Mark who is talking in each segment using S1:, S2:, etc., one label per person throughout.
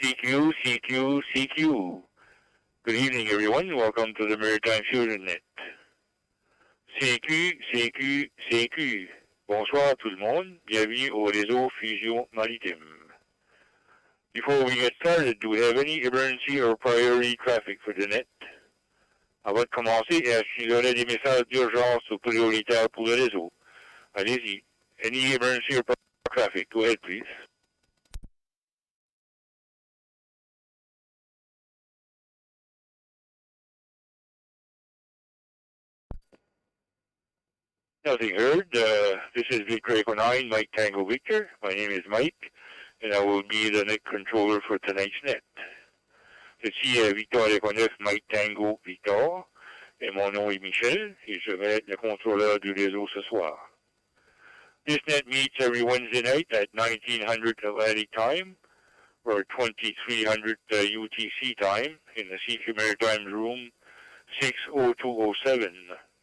S1: CQ, CQ, CQ. Good evening, everyone. Welcome to the Maritime Fusion Net. CQ, CQ, CQ. Bonsoir tout le monde. Bienvenue au réseau Fusion Maritime. Before we get started, do we have any emergency or priority traffic for the net? Avant de commencer, est-ce qu'il y aurait des messages d'urgence ou prioritaires pour le réseau? Allez-y. Any emergency or priority traffic? Go ahead, please. Nothing heard. This is Victor Echo 9, Mike Tango Victor. My name is Mike, and I will be the net controller for tonight's net. Je suis Victor Echo 9, Mike Tango Victor, et mon nom est Michel, et je vais être le contrôleur du réseau ce soir. This net meets every Wednesday night at 1900 Atlantic time, or 2300 UTC time, in the CQ Maritime Room 60207.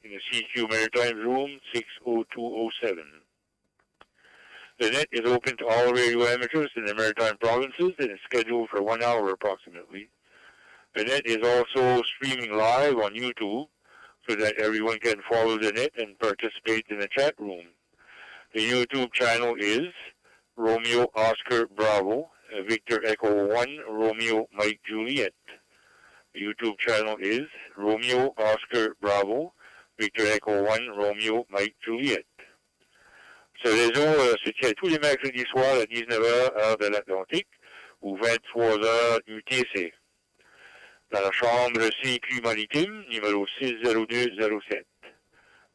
S1: In the CQ Maritime Room 60207. The net is open to all radio amateurs in the maritime provinces and is scheduled for 1 hour approximately. The net is also streaming live on YouTube so that everyone can follow the net and participate in the chat room. The YouTube channel is Romeo Oscar Bravo, Victor Echo 1, Romeo Mike Juliet. The YouTube channel is Romeo Oscar Bravo, Victor Echo 1, Romeo, Mike, Juliet. Ce réseau se tient tous les mercredis soirs à 19h, heure de l'Atlantique, ou 23h UTC. Dans la chambre CQ Maritime, numéro 60207.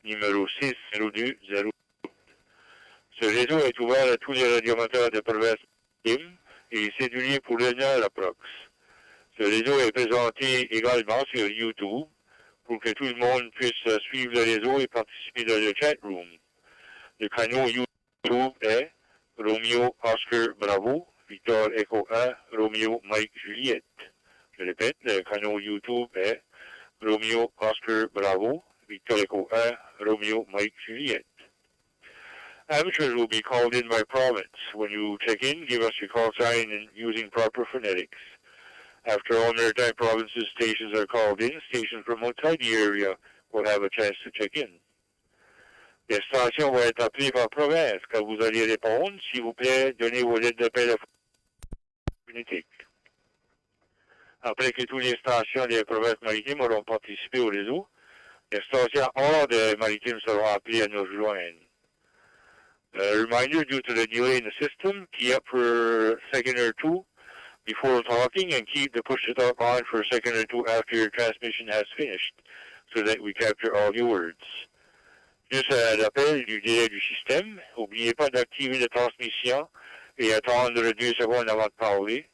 S1: Numéro 60207. Ce réseau est ouvert à tous les radiomoteurs de province maritime et est cédulé pour 1 heure approx. Ce réseau est présenté également sur YouTube, pour que tout le monde puisse suivre le réseau et participer dans le chat room. Le canal YouTube est Romeo Oscar Bravo, Victor Echo 1, Romeo Mike Juliet. Je répète, le canal YouTube est Romeo Oscar Bravo, Victor Echo 1, Romeo Mike Juliet. Amateurs will be called in by province. When you check in, give us your call sign and using proper phonetics. After all maritime provinces stations are called in, stations from outside the area will have a chance to check in. Les stations vont être appelées par province. Quand vous allez répondre, s'il vous plaît, donnez vos lettres de téléphone phonétiques. Après que toutes les stations des provinces maritimes auront participé au réseau, les stations hors des maritimes seront appelées à nous rejoindre. A reminder, due to the delay in the system, key up for a second or two before talking and keep the push-to-talk on for a second or two after your transmission has finished so that we capture all your words. Juste à l'appel du délai du système, n'oubliez pas d'activer la transmission et attendre 2 secondes avant de parler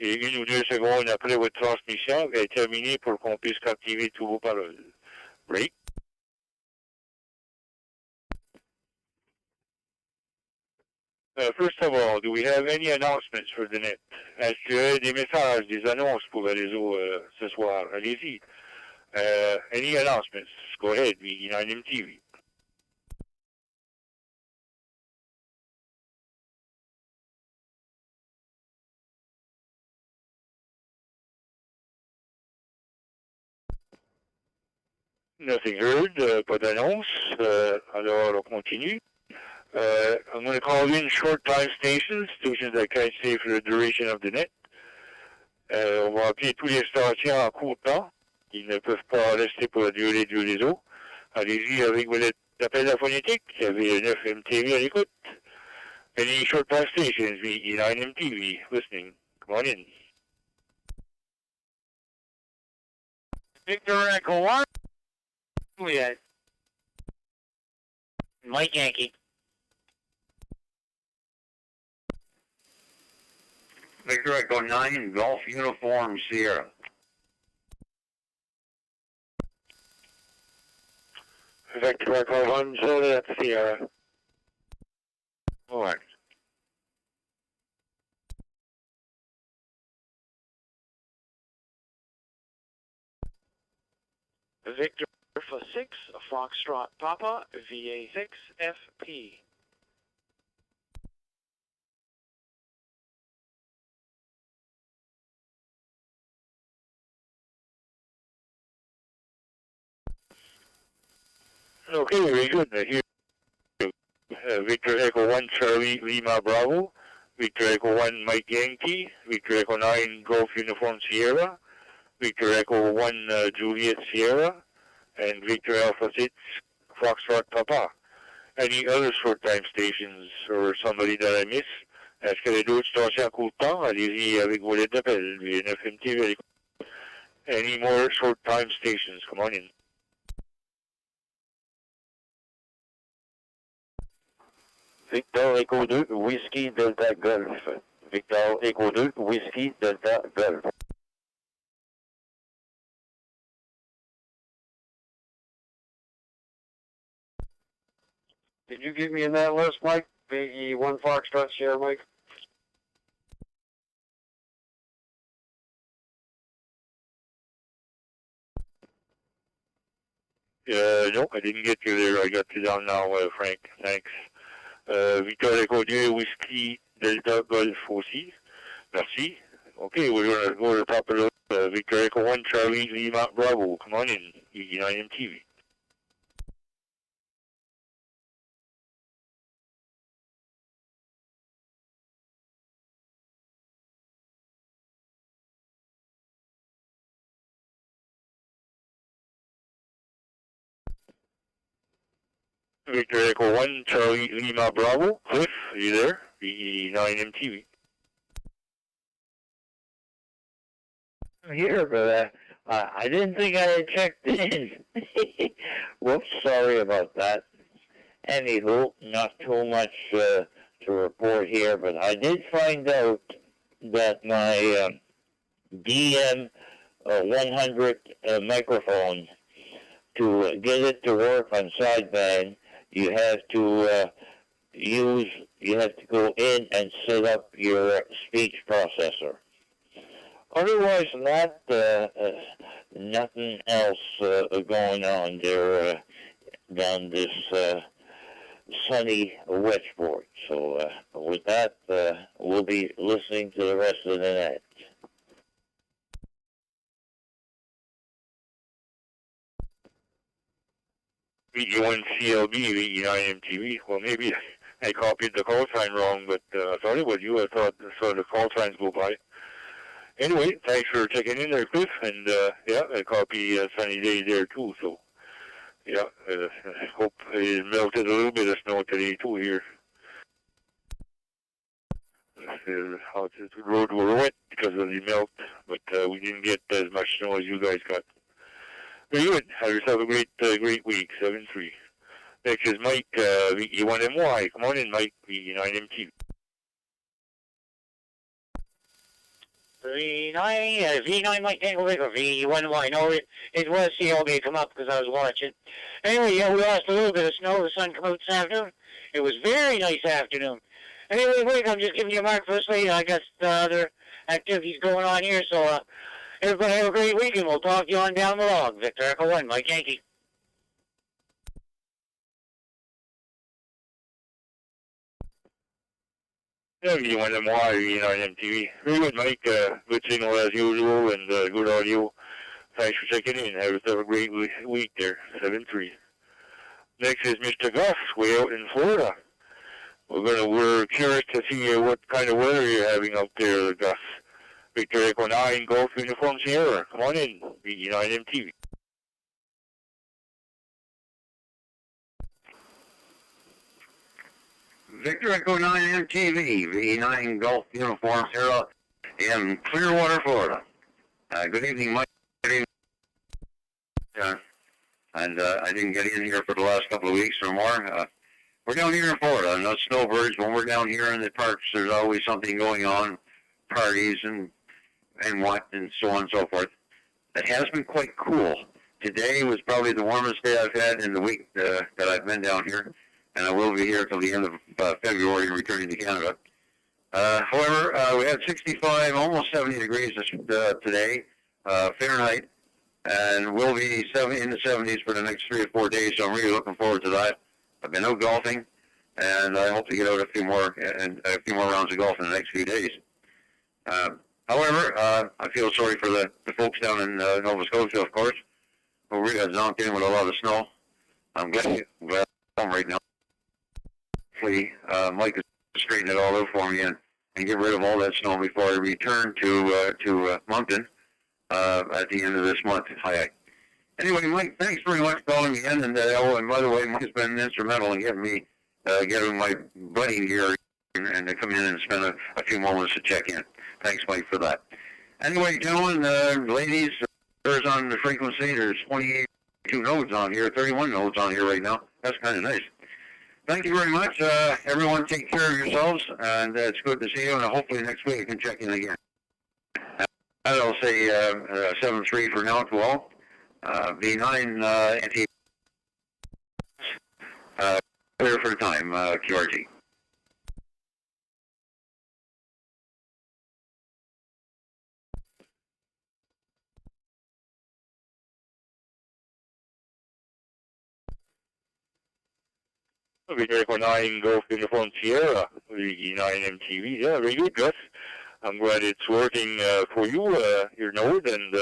S1: et 1 ou 2 secondes après votre transmission est terminée pour qu'on puisse captiver toutes vos paroles. Break. First of all, do we have any announcements for the net? Est-ce qu'il y a des messages, des annonces pour le réseau ce soir? Allez-y. Any announcements? Go ahead, V9 TV. Nothing heard, pas d'annonce. Alors, on continue. I'm going to call in short time stations that can't stay for the duration of the net. On va appeler tous les stations en court temps. Ils ne peuvent pas rester pour la durée du réseau. Allez-y avec vos appels à phonétique. Il y avait 9 MTV à l'écoute. Any short time stations, V9 MTV, listening. Come on in.
S2: Victor Echo 1, Juliet. Mike Yankee.
S3: Victor Echo 9, Golf Uniform Sierra.
S1: Victor Echo 1, Juliet Sierra.
S3: All right.
S4: Victor for 6, Foxtrot Papa, VA6 FP.
S1: Okay, very good. Here, Victor Echo 1 Charlie Lima Bravo, Victor Echo 1 Mike Yankee, Victor Echo 9 Golf Uniform Sierra, Victor Echo 1 Juliet Sierra, and Victor Alpha 6 Foxtrot Papa. Any other short time stations or somebody that I miss? Est-ce que les d'autres stations à court temps? Allez-y avec vos lettres d'appel. VNFMT, any more short time stations? Come on in.
S3: Victor Echo 2, Whiskey Delta Golf. Victor Echo 2, Whiskey Delta Golf.
S5: Did you give me in that list, Mike? The one Foxtrot Sierra, Mike?
S1: No, I didn't get you there. I got you down now, Frank. Thanks. Victor Echo 2, Whiskey Delta Golf aussi. Merci. Okay, we're going to go to the top of the list. Victor Echo 1, Charlie Lima Bravo. Come on in, EG9MTV. Victor Echo 1, Charlie Lima Bravo. Cliff, are you there? EG9MTV.
S2: I'm here, but I didn't think I had checked in. Whoops, sorry about that. Anywho, not too much to report here, but I did find out that my DM 100 microphone, to get it to work on sideband, you have to go in and set up your speech processor. Otherwise than that, nothing else going on there down this sunny Westport. So with that, we'll be listening to the rest of the night.
S1: VG1 CLB, VG9 MTV. Well, maybe I copied the call sign wrong, but I thought it was you. I thought I saw the call signs go by. Anyway, thanks for checking in there, Cliff. And yeah, I copy Sunny Day there too. So yeah, I hope it melted a little bit of snow today too here. The roads were wet because of the melt, but we didn't get as much snow as you guys got. Very good. Have yourself a great week. 7-3. Next is Mike, VE1MY. Come on in, Mike, VE9MT.
S2: V9 Mike Tango Victor, V1Y. No, it was CLB come up because I was watching. Anyway, yeah, we lost a little bit of snow. The sun came out this afternoon. It was very nice afternoon. Anyway, Mike, I'm just giving you a mark firstly. I got other activities going on here, so everybody have a great week, and we'll talk to you on down the log. Victor Echo 1, Mike Yankee.
S1: Yeah, VE1MY, VE9MTV. Very good, Mike. Good signal as usual and good audio. Thanks for checking in. Have yourself a great week there. 7-3. Next is Mr. Gus, way out in Florida. We're curious to see what kind of weather you're having out there, Gus. Victor Echo 9, Golf Uniform Sierra. Come on in, VE9MTV.
S3: Victor Echo 9 MTV, V9 Golf Uniform Sierra in Clearwater, Florida. Good evening, Mike. Good evening. And I didn't get in here for the last couple of weeks or more. We're down here in Florida, and us snowbirds, when we're down here in the parks, there's always something going on, parties and what, and so on and so forth. It has been quite cool. Today was probably the warmest day I've had in the week that I've been down here, and I will be here till the end of February, returning to Canada. However, we had 65, almost 70 degrees today, Fahrenheit, and we'll be in the 70s for the next 3 or 4 days, so I'm really looking forward to that. I've been out golfing, and I hope to get out a few more rounds of golf in the next few days. However, I feel sorry for the folks down in Nova Scotia, of course, who really got zonked in with a lot of snow. I'm glad I'm home right now. Hopefully, Mike is straightening it all out for me and get rid of all that snow before I return to Moncton at the end of this month. Anyway, Mike, thanks very much for calling me in. And by the way, Mike's been instrumental in getting my budding gear and to come in and spend a few moments to check in. Thanks, Mike, for that. Anyway, gentlemen, ladies, there's on the frequency. There's 22 nodes on here, 31 nodes on here right now. That's kind of nice. Thank you very much. Everyone, take care of yourselves, and it's good to see you. And hopefully next week I can check in again. I'll say 7-3 for now to all. V9 NT. Clear for the time, QRT.
S1: Victor 9 Golf Uniform Sierra, V9 MTV. Yeah, very good, Gus. I'm glad it's working for you, your node, and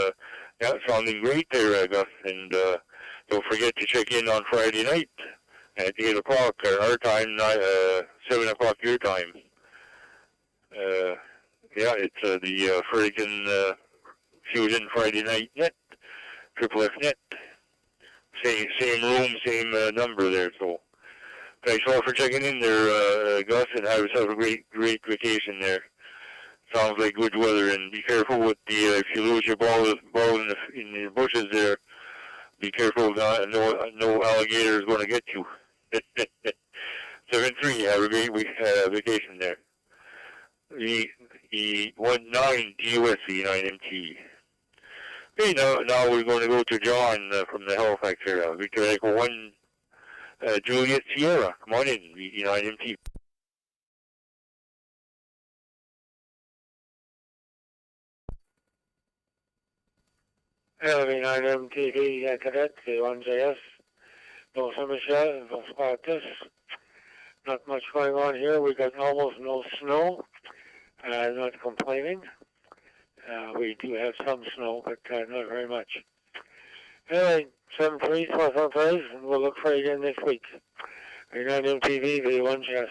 S1: yeah, sounding great there, Gus. And don't forget to check in on Friday night at 8 o'clock our time, 7 o'clock your time. Yeah, it's the Fredericton Fusion Friday Night Net, Triple F Net. Same room, same number there, so. Thanks all for checking in there, Gus, and have yourself a great vacation there. Sounds like good weather, and be careful with the if you lose your ball in the bushes there. Be careful, no alligator is going to get you. 7-3, have a great vacation there. E19 TUS V9MT. Okay, now we're going to go to John from the Halifax area. Victor Echo 1. Juliet Sierra, come on in, V9MT.
S5: V9MTV Cadet, 1JS, North Michelle, Spartus. Not much going on here. We got almost no snow. Not complaining. We do have some snow, but not very much. Anyway, 7-3, 12 and we'll look for you again next week. V9 MTV, V1JS.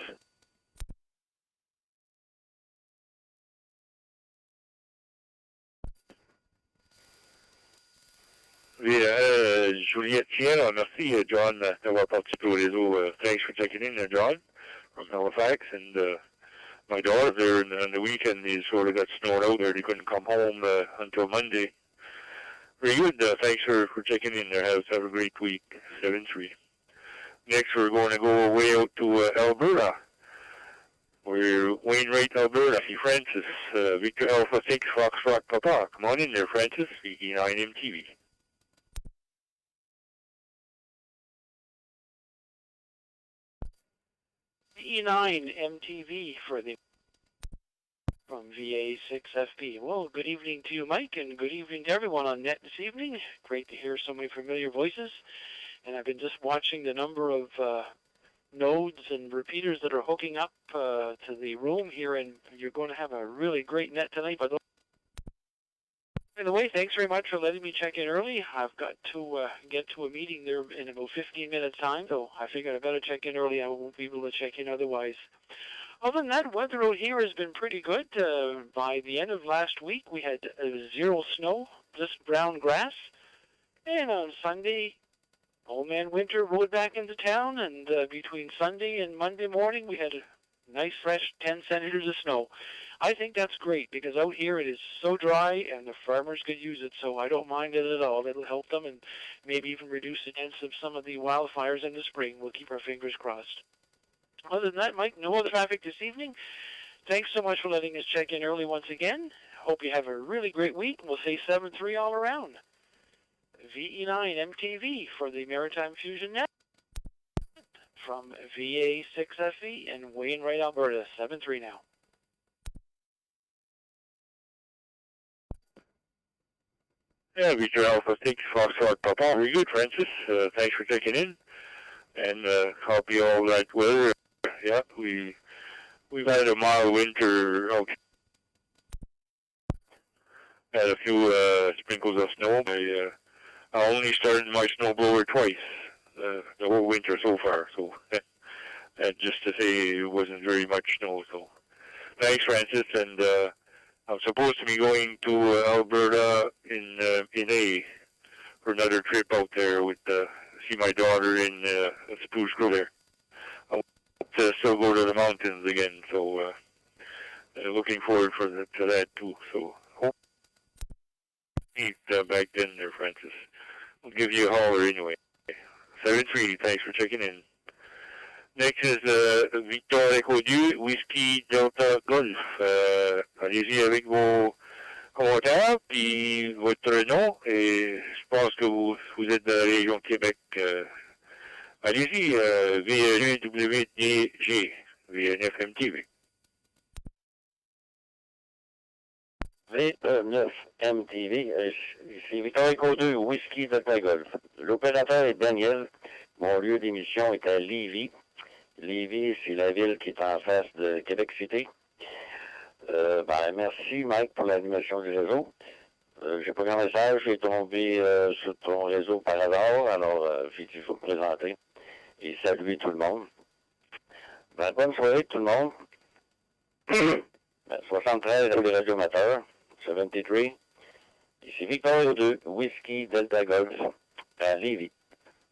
S1: Juliette Sierra, merci, John, d'avoir participé au réseau. Thanks for checking in there, John, from Halifax. And my daughter there on the weekend, they sort of got snowed out there. They couldn't come home until Monday. Very good. Thanks for checking in there. Have a great week. 7-3. Next, we're going to go way out to Alberta. We're Wainwright, Alberta. See Francis. Victor Alpha 6, Foxtrot Papa. Come on in there, Francis. V9 MTV.
S4: E9 MTV from VA6FP. Well, good evening to you, Mike, and good evening to everyone on net this evening. Great to hear so many familiar voices. And I've been just watching the number of nodes and repeaters that are hooking up to the room here, and you're going to have a really great net tonight. By the way, thanks very much for letting me check in early. I've got to get to a meeting there in about 15 minutes time, so I figured I better check in early. I won't be able to check in otherwise. Other than that, weather out here has been pretty good. By the end of last week, we had 0 snow, just brown grass. And on Sunday, Old Man Winter rode back into town, and between Sunday and Monday morning, we had a nice, fresh 10 centimeters of snow. I think that's great, because out here it is so dry, and the farmers could use it, so I don't mind it at all. It'll help them, and maybe even reduce the chance of some of the wildfires in the spring. We'll keep our fingers crossed. Other than that, Mike, no other traffic this evening. Thanks so much for letting us check in early once again. Hope you have a really great week. We'll say 7-3 all around. VE9 MTV for the Maritime Fusion Net from VA6FE in Wainwright, Alberta. 7-3 now.
S1: Yeah, Victor Alpha 6, Foxtrot Papa. Very good, Francis. Thanks for checking in. And copy all that weather. Yeah, we've had a mild winter. Okay. Had a few sprinkles of snow. I only started my snowblower twice. the whole winter so far. So just to say it wasn't very much snow. So thanks, Francis. And I'm supposed to be going to Alberta in May for another trip out there with see my daughter in Spruce Grove there. I want to still go to the mountains again. So looking forward to that too. So hope to meet back then there, Francis. I'll give you a holler anyway. 7-3, thanks for checking in. Next is Victor Echo 2, Whiskey Delta Golf. Allez-y avec vos commentaires, puis votre nom, et je pense que vous êtes de la région de Québec. Allez-y, VNWDG, VNFMTV.
S2: V9MTV, c'est Victor Echo 2, Whisky Delta Golf. L'opérateur est Daniel. Mon lieu d'émission est à Lévis. Lévis, c'est la ville qui est en face de Québec City. Merci, Mike, pour l'animation du réseau. J'ai pas grand message, j'ai tombé sur ton réseau par hasard, alors il faut me présenter et saluer tout le monde. Bonne soirée tout le monde. 73 pour les radioamateurs, 73. Ici Victor 2, Whisky Delta Golf, à Lévis.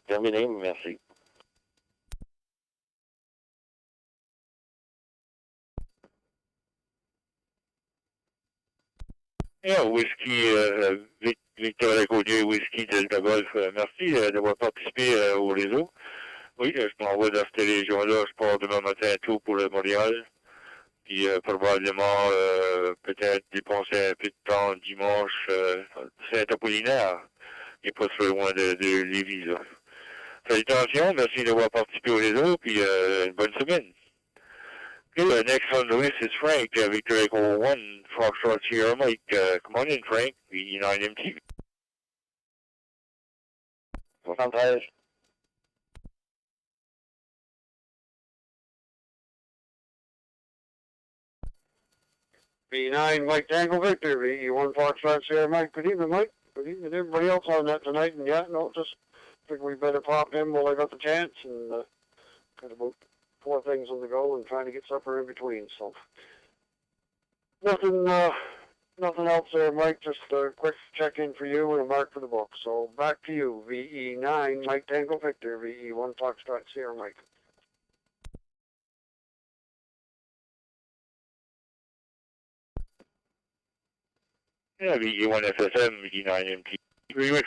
S2: Terminé, merci.
S1: Yeah, Whisky, Victor Echo Whisky Delta Golf, merci d'avoir participé au réseau. Oui, je m'envoie dans cette région-là, je pars demain matin tôt pour le Montréal. Puis probablement peut-être dépenser un peu de temps dimanche Saint-Apollinaire, et pas très loin de Lévis. Là. Salutations, merci d'avoir participé au réseau, puis une bonne semaine. Okay, next on the list is Frank, Victor Echo 1, Foxtrot Sierra Mike. Come on in, Frank, VE9MTV.
S2: 73.
S5: V9 Mike Tango Victor, VE1 Foxtrot Sierra Mike. Good evening, Mike. Good evening to everybody else on that tonight. And yeah, no, just think we better pop in while I got the chance, and got about 4 things on the go and trying to get supper in between. So nothing else there, Mike. Just a quick check-in for you and a mark for the book. So back to you, VE9 Mike Tango Victor, VE1 Foxtrot Sierra Mike.
S1: Yeah, VE1 FSM, VE9MTV. Very much.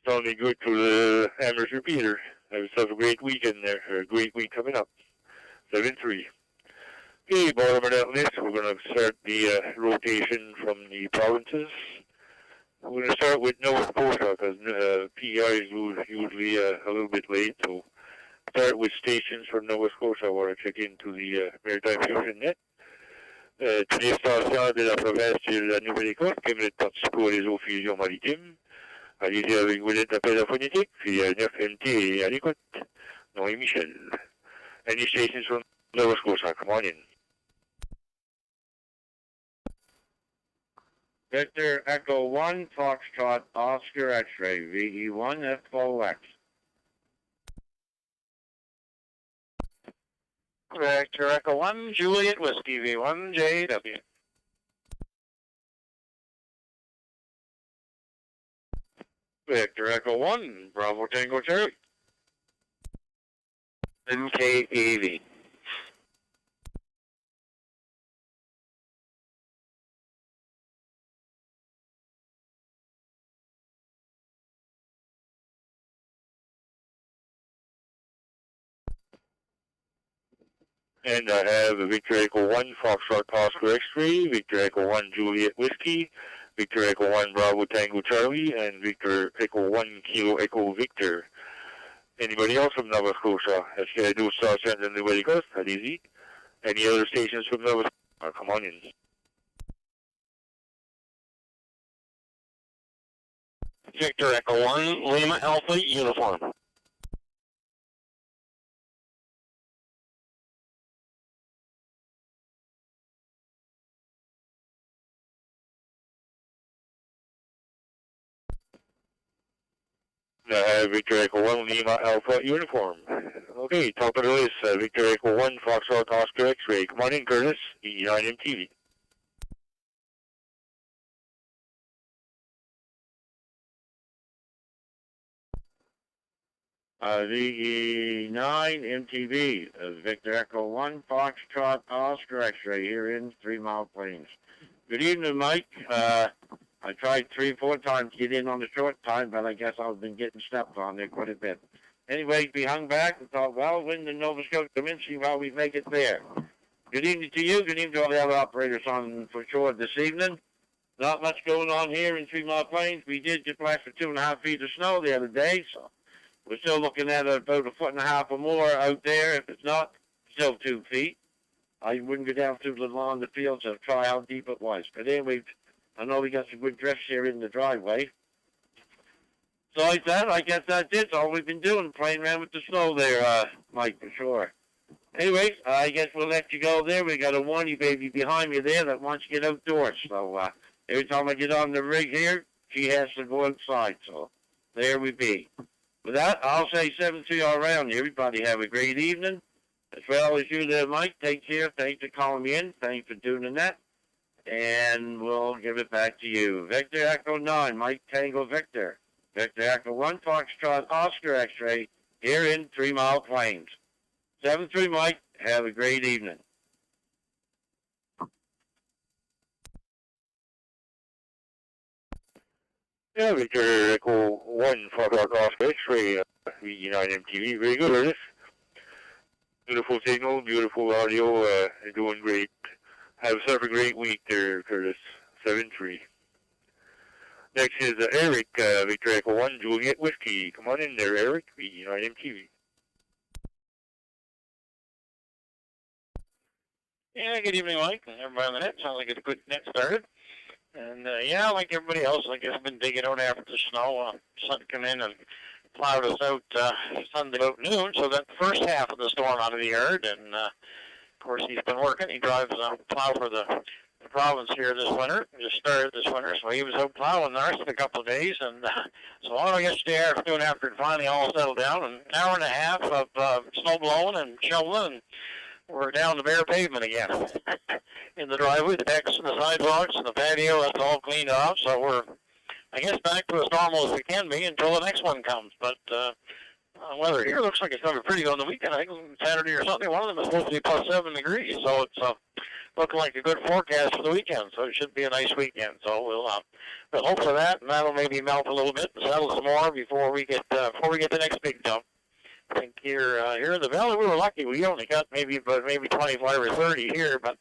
S1: Sounding good to the amateur repeater. Have yourself a great weekend there, or a great week coming up. 7-3. Okay, bottom of that list, we're going to start the rotation from the provinces. We're going to start with Nova Scotia, because PEI is usually a little bit late, so start with stations from Nova Scotia. I want to check into the Maritime Fusion Net. Toutes les stations de la province de la Nouvelle-Écosse qui aimeraient participer au réseau Fusion Maritime. Allez-y avec vos appels à phonétique, puis 9MT et à l'écoute. Non, et Michel. Any stations from Nova Scotia, come on in.
S2: Victor Echo 1, Foxtrot Oscar X-Ray, VE1 FOX.
S4: Victor Echo 1, Juliet Whiskey, V1 JW.
S2: Victor Echo 1, Bravo Tango Charlie.
S3: NKEV.
S1: And I have Victor Echo 1, Foxtrot Oscar X-Ray, Victor Echo 1, Juliet Whiskey, Victor Echo 1, Bravo Tango Charlie, and Victor Echo 1, Kilo Echo Victor. Anybody else from Nova Scotia? Est-ce qu'il y a d'autres stations de Nouvelle-Écosse? Allez-y. Any other stations from Nova Scotia? Come on in.
S2: Victor Echo 1, Lima Alpha Uniform.
S1: Victor Echo 1 Lima Alpha Uniform. Okay, top of the list, Victor Echo 1 Foxtrot Oscar X-Ray. Come on in, Curtis, E9 MTV.
S2: The 9 MTV, Victor Echo 1 Foxtrot Oscar X-Ray here in 3 Mile Plains. Good evening, Mike. I tried 3-4 times to get in on the short time, but I guess I've been getting stepped on there quite a bit. Anyway, we hung back and thought, well, when the Nova Scotia come in, see how we make it there. Good evening to you. Good evening to all the other operators on for shore this evening. Not much going on here in 3 Mile Plains. We did just last for 2.5 feet of snow the other day, so we're still looking at about 1.5 foot or more out there. If it's not, still 2 feet. I wouldn't go down through the lawn, the fields, to try how deep it was. But anyway, I know we got some good drifts here in the driveway. So like that, I guess that's it. All we've been doing, playing around with the snow there, Mike, for sure. Anyways, I guess we'll let you go there. We got a whiny baby behind me there that wants to get outdoors. So every time I get on the rig here, she has to go outside. So there we be. With that, I'll say 7-3 all around. Everybody have a great evening. As well as you there, Mike, take care. Thanks for calling me in. Thanks for doing that. And we'll give it back to you. Victor Echo 9, Mike Tango Victor. Victor Echo 1, Foxtrot Oscar X-Ray, here in 3 Mile Plains. 7-3, Mike. Have a great evening.
S1: Yeah, Victor Echo 1 Foxtrot Oscar X-Ray, E9 MTV. Very good, Ernest. Beautiful signal, beautiful audio, doing great. Have yourself a great week there, Curtis. 7-3. Next is Eric, Victor Echo 1, Juliet Whiskey. Come on in there, Eric, E9 MTV.
S6: Yeah, good evening, Mike, and everybody on the net. Sounds like it's a good net started. And, yeah, like everybody else, I guess I've been digging out after the snow. Sun came in and plowed us out Sunday about noon, so got the first half of the storm out of the yard. And, of course, he's been working. He drives plow for the province here this winter. Just started this winter, so he was out plowing the rest of the couple of days. And so on yesterday afternoon, after it finally all settled down, an hour and a half of snow blowing and shoveling, and we're down to bare pavement again. In the driveway, the decks and the sidewalks and the patio, that's all cleaned off. So we're, I guess, back to as normal as we can be until the next one comes. But weather here looks like it's going to be pretty good on the weekend. I think Saturday or something, one of them is supposed to be plus 7 degrees. So it's looking like a good forecast for the weekend. So it should be a nice weekend. So we'll hope for that, and that'll maybe melt a little bit and settle some more before we get the next big dump. I think here in the valley we were lucky. We only got maybe 25 or 30 here, but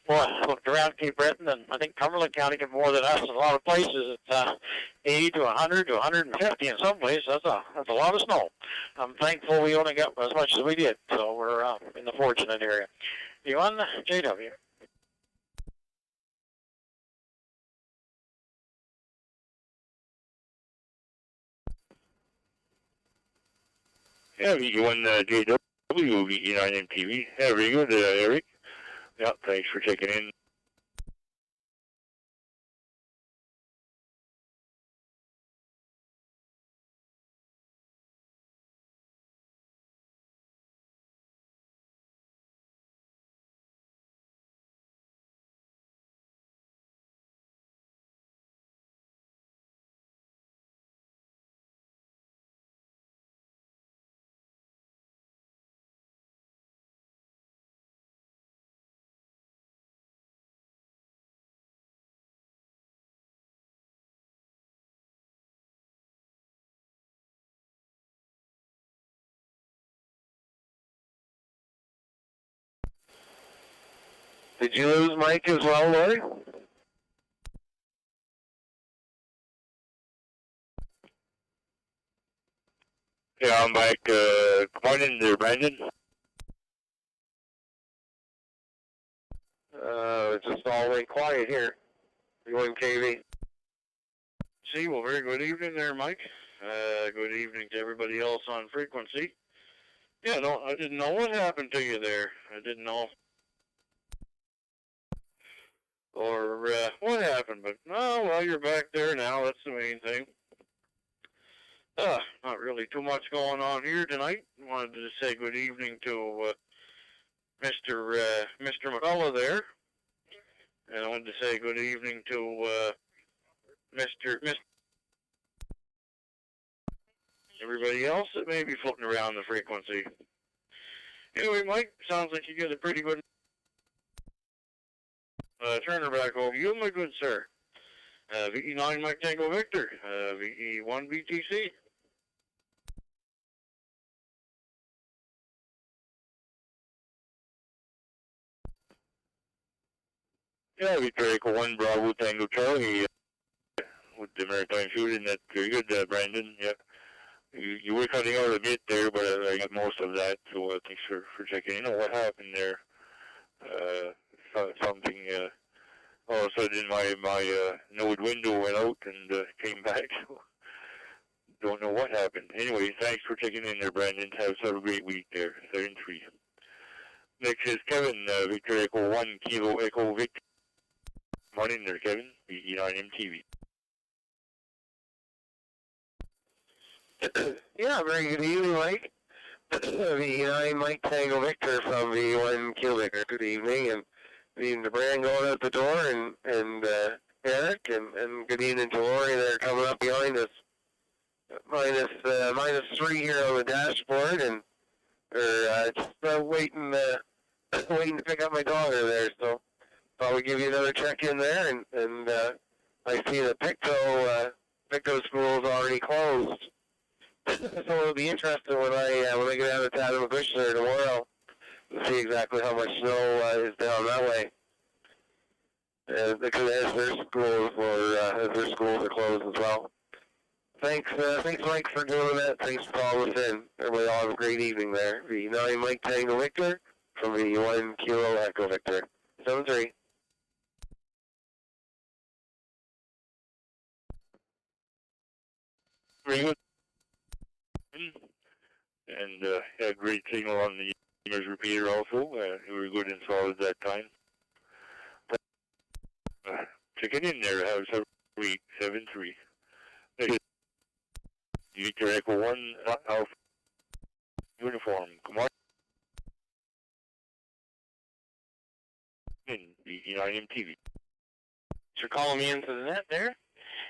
S6: boy, I looked around Cape Breton, and I think Cumberland County got more than us in a lot of places. It's 80 to 100 to 150 in some places. That's a lot of snow. I'm thankful we only got as much as we did, so we're in the fortunate area. You on JW?
S1: Yeah, you won JW, E9 MTV. Yeah, very good, Eric. Yeah, thanks for checking in.
S6: Did you lose Mike as well, Lori?
S1: Yeah, I'm back. Come on in there, Brandon.
S6: It's just all way quiet here. UMKV.
S2: See, well, very good evening there, Mike. Good evening to everybody else on frequency. Yeah, no, I didn't know what happened to you there. I didn't know. Or what happened, but no, well, you're back there now. That's the main thing.
S6: Not really too much going on here tonight. Wanted to say good evening to Mr. McCullough there, and I wanted to say good evening to Mr. everybody else that may be floating around the frequency. Anyway, Mike, sounds like you get a pretty good turner back over you, my good sir. VE9 Mike Tango Victor, VE1 BTC.
S1: Yeah, Victor Echo 1 Bravo Tango Charlie with the Maritime Fusion Net. Very good, Brandon. Yeah. You were cutting out a bit there, but I got most of that, so thanks for checking in on what happened there. Something, all of a sudden my node window went out and came back, so don't know what happened. Anyway, thanks for checking in there, Brandon. Have a great week there, 7-3. Next is Kevin, Victor Echo 1 Kilo Echo Victor. Come on in there, Kevin, VE9 MTV.
S7: Yeah, very good evening, Mike. VE9 Mike Tango Victor from V1 Cubic. Good evening, and good evening to Brian going out the door, and Eric, and good evening to Lori there coming up behind us. Minus 3 here on the dashboard, and just waiting to pick up my daughter there. So I'll give you another check in there, and I see the Picto school is already closed. So it'll be interesting when I get out of Tattamagush there tomorrow to see exactly how much snow is down that way. Because as their schools are closed as well. Thanks Mike for doing that. Thanks for calling us in. Everybody all have a great evening there. V9 Mike Tango Victor from V1 Kilo Echo Victor. 7-3.
S1: Very good. And had great signal on the Gamers repeater also. We were good and solid that time. Checking in there, have a week, 7-3. Victor Echo 1 Alpha Uniform. Come on in, VE9 MTV.
S6: Thanks for calling me into the net there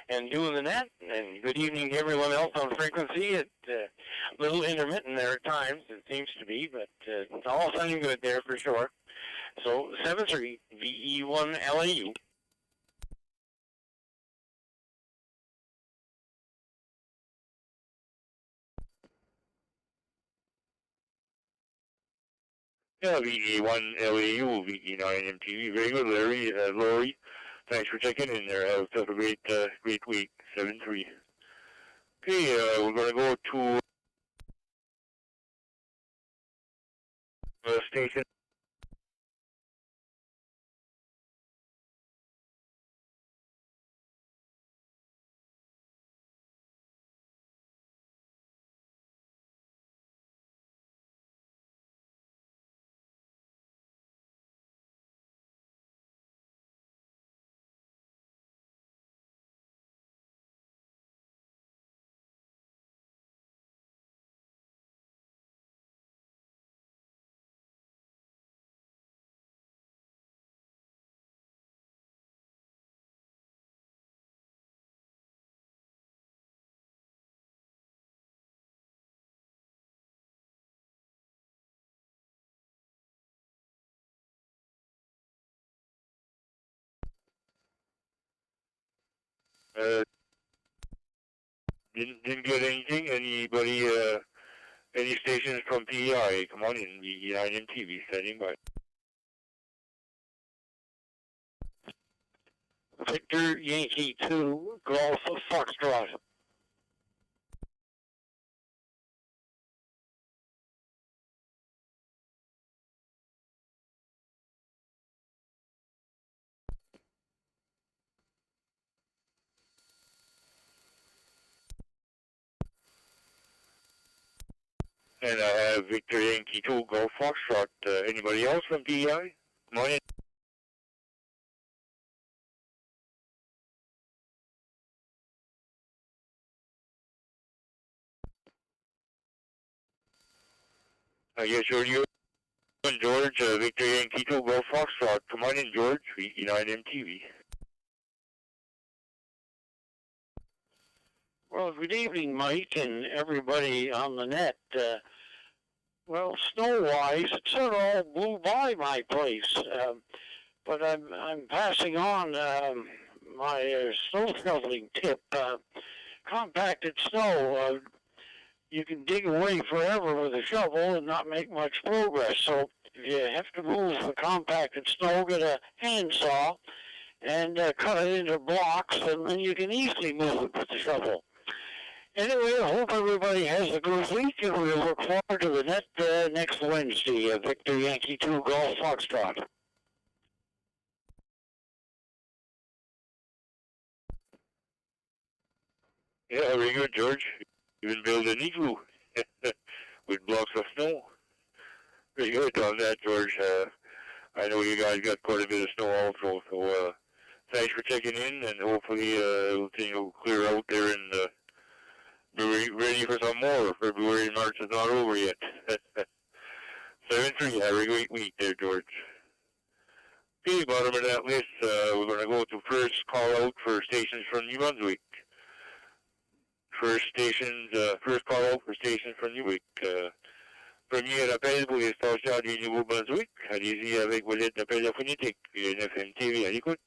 S6: and doing the net, and good evening to everyone else on frequency. It's a little intermittent there at times, it seems to be, but it's all sounding good there for sure. So 7-3, VE1 LAU.
S1: Yeah, VE1 LAU, VE9 MTV. Very good, Larry, Lori. Thanks for checking in there. Have a great week, 7-3. Okay, we're going to go to station. Didn't get anything. Anybody, any stations from PEI? Come on in, VE9 MTV, standing by.
S6: Victor Yankee 2, Golf Foxtrot.
S1: And I have Victor Yankee 2, Golf Foxtrot. Anybody else from PEI? Come on in. Yes, sir, you and George, Victor Yankee 2 Golf Foxtrot. Come on in, George, VE9 MTV.
S6: Well, good evening, Mike, and everybody on the net. Well, snow-wise, it sort of all blew by my place, but I'm passing on my snow shoveling tip. Compacted snow, you can dig away forever with a shovel and not make much progress. So if you have to move the compacted snow, get a handsaw and cut it into blocks, and then you can easily move it with the shovel. Anyway, I hope everybody has a good week, and we look forward to the net next Wednesday. Victor Yankee 2 Golf Foxtrot.
S1: Yeah, very good, George. Even build an igloo with blocks of snow. Very good on that, George. I know you guys got quite a bit of snow also, so thanks for checking in, and hopefully everything will clear out there and be ready for some more. February and March is not over yet. 7-3, have a great week there, George. Okay, bottom of that list, we're going to go to first call out for stations from New Brunswick. First call out for stations from New Brunswick. Premier appel pour les stations du Nouveau-Brunswick. Allez-y avec vos lettres d'appel phonétique. NFM TV à l'écoute.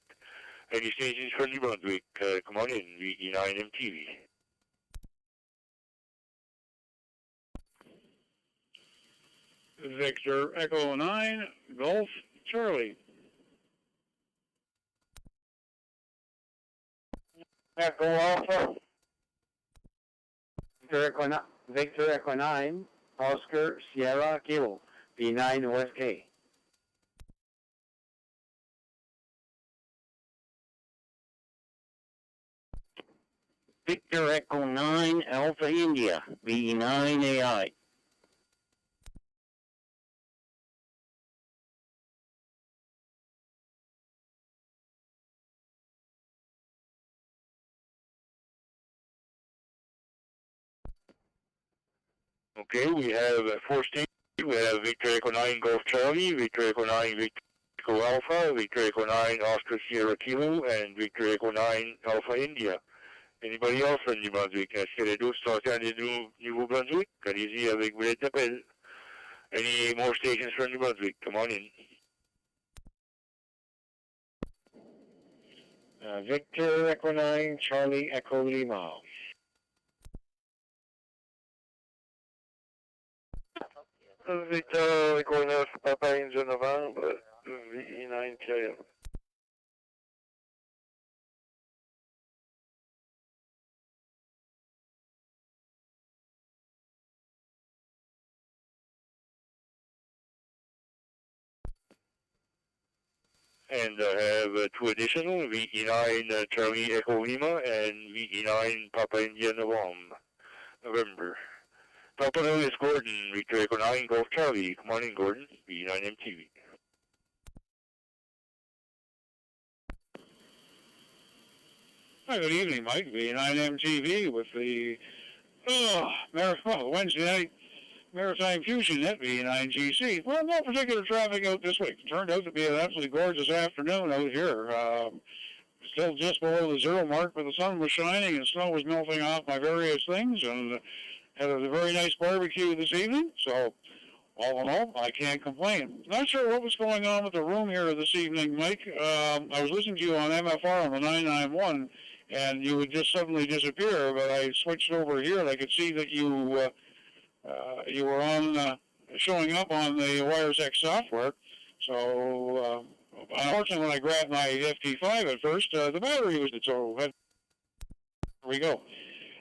S1: Any stations from New Brunswick, come on in, VE9 MTV.
S8: Victor Echo 9, Golf Charlie.
S2: Echo Alpha. Victor Echo 9, Oscar Sierra Kilo, V9 OSK.
S6: Victor Echo 9 Alpha India, V9 AI.
S1: Okay, we have 4 stations. We have Victor Echo 9 Golf Charlie, Victor Echo 9 Victor Echo Alpha, Victor Echo 9 Oscar Sierra Kilo, and Victor Echo 9 Alpha India. Anybody else from New Brunswick? Est-ce qu'il y a d'autres stations du Nouveau-Brunswick? Allez-y avec vos lettres d'appel. Any more stations from New Brunswick? Come on in.
S2: Victor Echo 9, Charlie Echo Lima.
S7: Victor Echo 9, Papa India Novembre, VE9 KM.
S1: And I have 2 additional, VE9 Charlie Echo Lima and VE9 Papa India November. Top of the list, Gordon, Victor Echo 9 Golf Charlie. Come on in, Gordon, VE9 MTV.
S8: Hi, good evening, Mike. VE9 MTV with the Wednesday night Maritime Fusion Net VE9 GC. Well, no particular traffic out this week. It turned out to be an absolutely gorgeous afternoon out here. Still just below the 0 mark, but the sun was shining and snow was melting off my various things, and had a very nice barbecue this evening. So, all in all, I can't complain. Not sure what was going on with the room here this evening, Mike. I was listening to you on MFR on the 991, and you would just suddenly disappear, but I switched over here and I could see that you were on showing up on the WiresX software. So unfortunately, when I grabbed my FT5 at first, the battery was so. There we go.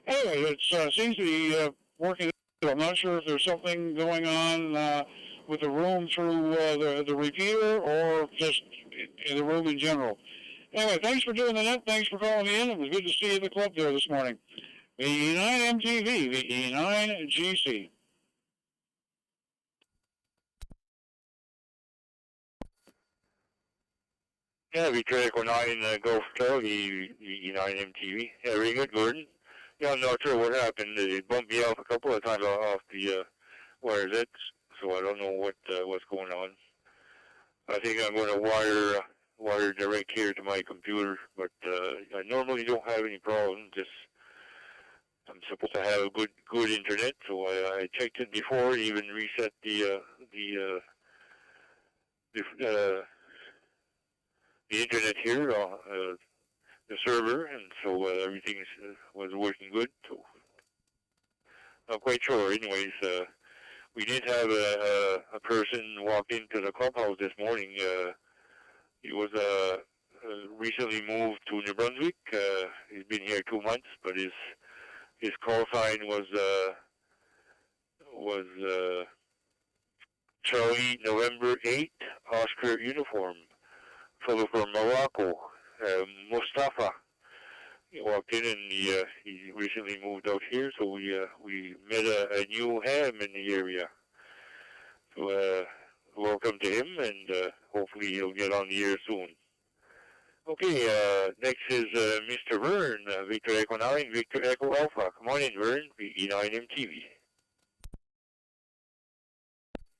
S8: Anyway, it seems to be working. I'm not sure if there's something going on with the room through the repeater or just in the room in general. Anyway, thanks for doing the net. Thanks for calling me in. It was good to see you at the club there this morning. VE9 MTV, VE9 GC.
S1: Yeah, Victor Echo 9 Golf Charlie, VE9 MTV. Yeah, very good, Gordon. Yeah, I'm not sure what happened. It bumped me off a couple of times off the WiresX so I don't know what's going on. I think I'm going to wire direct here to my computer, but I normally don't have any problems. Just I'm supposed to have good internet, so I checked it before, even reset the internet here, the server, and so everything was working good. So not quite sure. Anyways, we did have a person walk into the clubhouse this morning. He was recently moved to New Brunswick. He's been here 2 months, but his call sign was Charlie November 8 Oscar uniform, fellow from Morocco, Mustafa. He walked in and he recently moved out here, so we met a new ham in the area. So welcome to him, and hopefully he'll get on the air soon. Okay, next is Mr. Vern, Victor Echo 9, Victor Echo Alpha. Come on in, Vern, VE9MTV.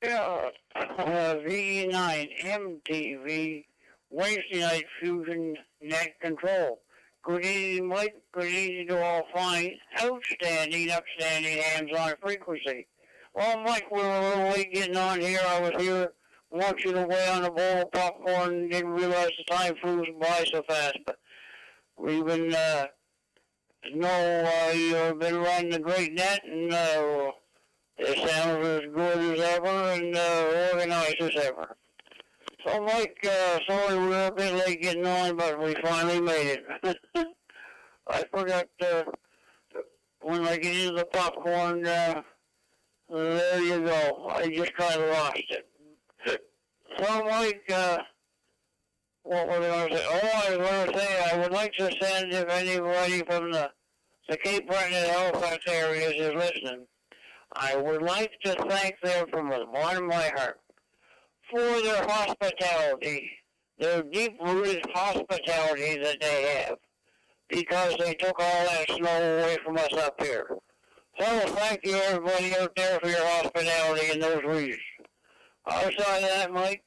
S9: Yeah, VE9MTV, Wednesday Night Fusion Net Control. Good evening, Mike. Good evening to all fine, outstanding, upstanding hands-on frequency. Well, Mike, we were a little late getting on here. I was here watching away on a bowl of popcorn and didn't realize the time flew by so fast. But we've been, you've been running a great net, and it sounds as good as ever and organized as ever. So, Mike, sorry we were a bit late getting on, but we finally made it. I forgot when I get into the popcorn, there you go. I just kind of lost it. So, Mike, what was I going to say? Oh, I was going to say I would like to send, if anybody from the Cape Breton and Halifax areas is listening, I would like to thank them from the bottom of my heart for their hospitality, their deep-rooted hospitality that they have, because they took all that snow away from us up here. So thank you, everybody out there, for your hospitality in those regions. Outside of that, Mike,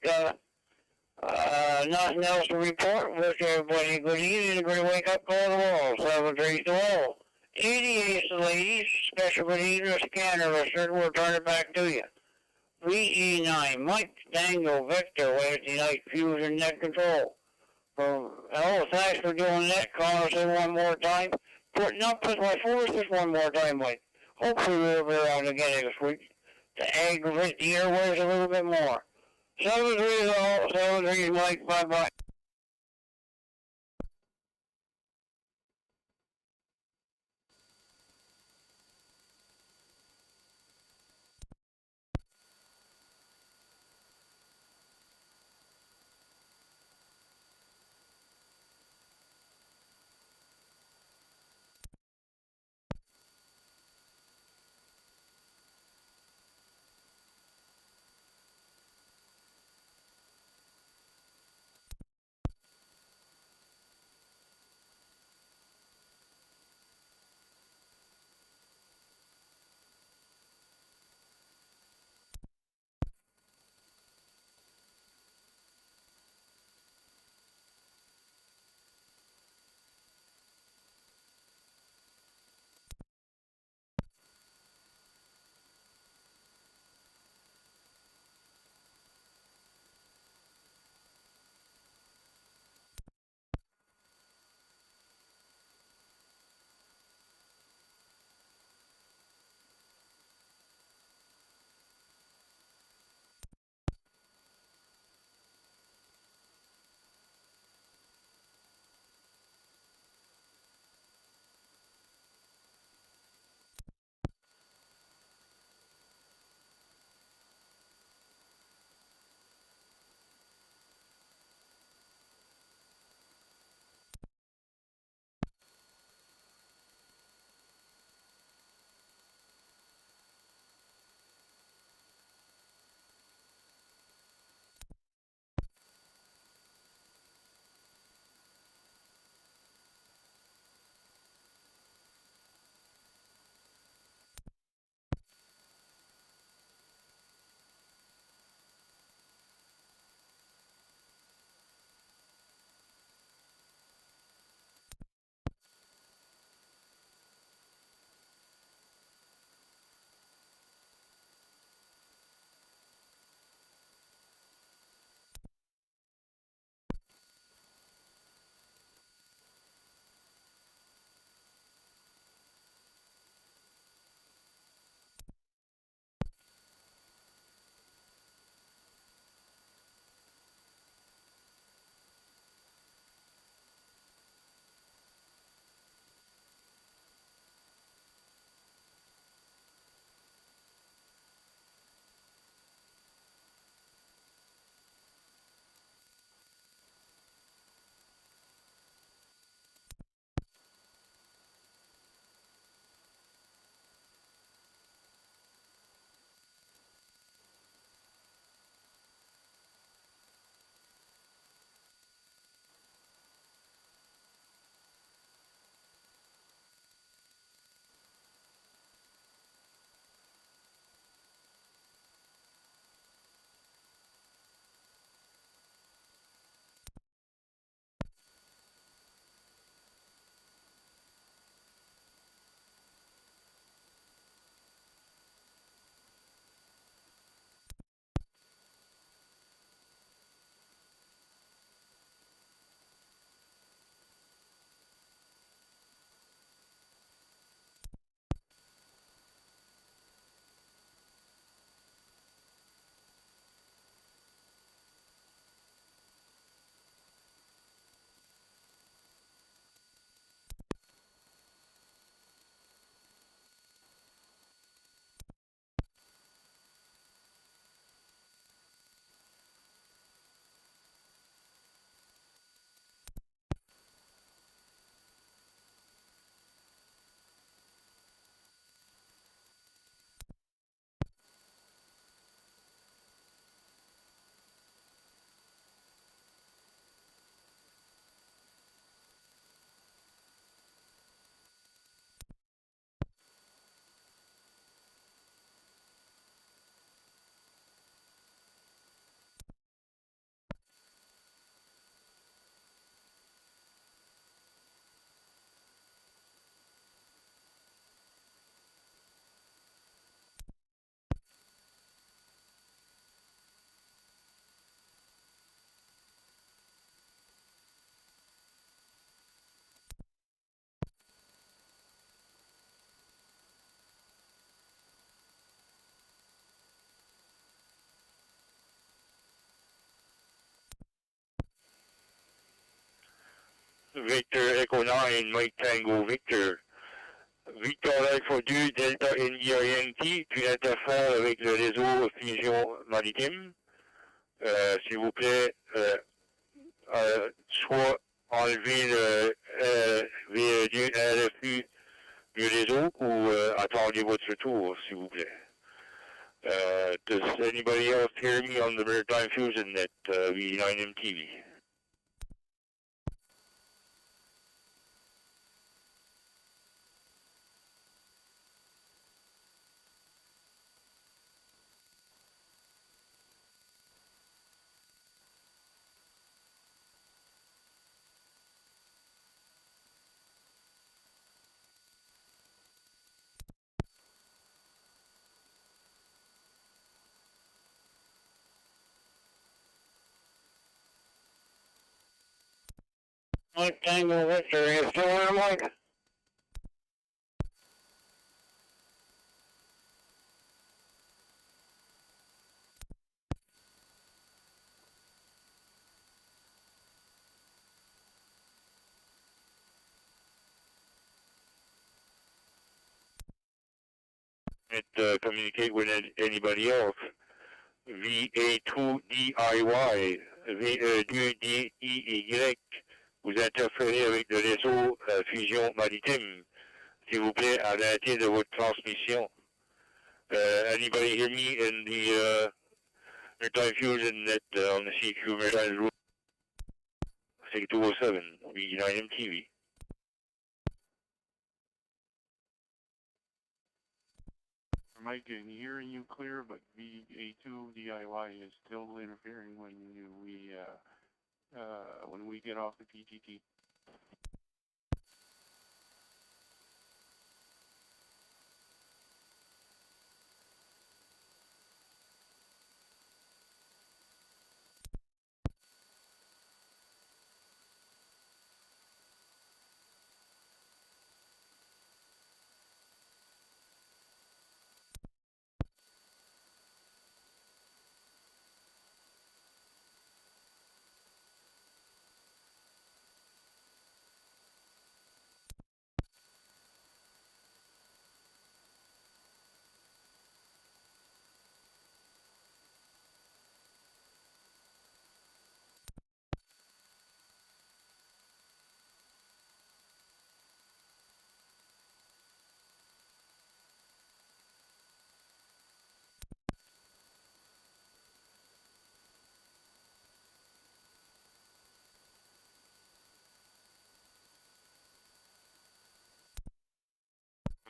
S9: nothing else to report. Wish everybody a good evening, a good wake-up call to all. 7 3 to all. 88 to ladies, special good evening, scanner listeners. We'll turn it back to you. VE9, Mike, Daniel, Victor, Wednesday Night Fusion Net Control. Thanks for doing that. Call us in one more time. Putting up with my force just one more time, Mike. Hopefully we'll be around again next week to aggravate the airways a little bit more. 7 3 all, 7 3 Mike, bye-bye.
S1: 9, Mike Tango Victor. Victor Alpha 2, Delta NDINT, puis interfère avec le réseau Fusion Maritime. S'il vous plaît, soit enlever le RFU du réseau ou attendez votre tour, s'il vous plaît. Does anybody else hear me on the Maritime Fusion Net V9MTV?
S9: Mike Tango Victor, are you still there, Mike?
S1: Communicate with anybody else. VA2DIY, VE2DIY, vous interférez avec le réseau Fusion Maritime. S'il vous plaît, arrêtez de votre transmission. Anybody hear me in the Maritime Fusion Net on the CQ Maritime Room? 6207, V9MTV.
S8: Mike, I'm hearing you clear, but VA2 DIY is still interfering when we get off the PTT.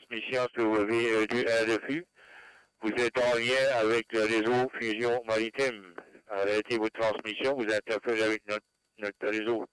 S1: Transmission sur VE2RFU. Vous êtes en lien avec le réseau Fusion Maritime. Arrêtez votre transmission, vous interférez avec notre réseau.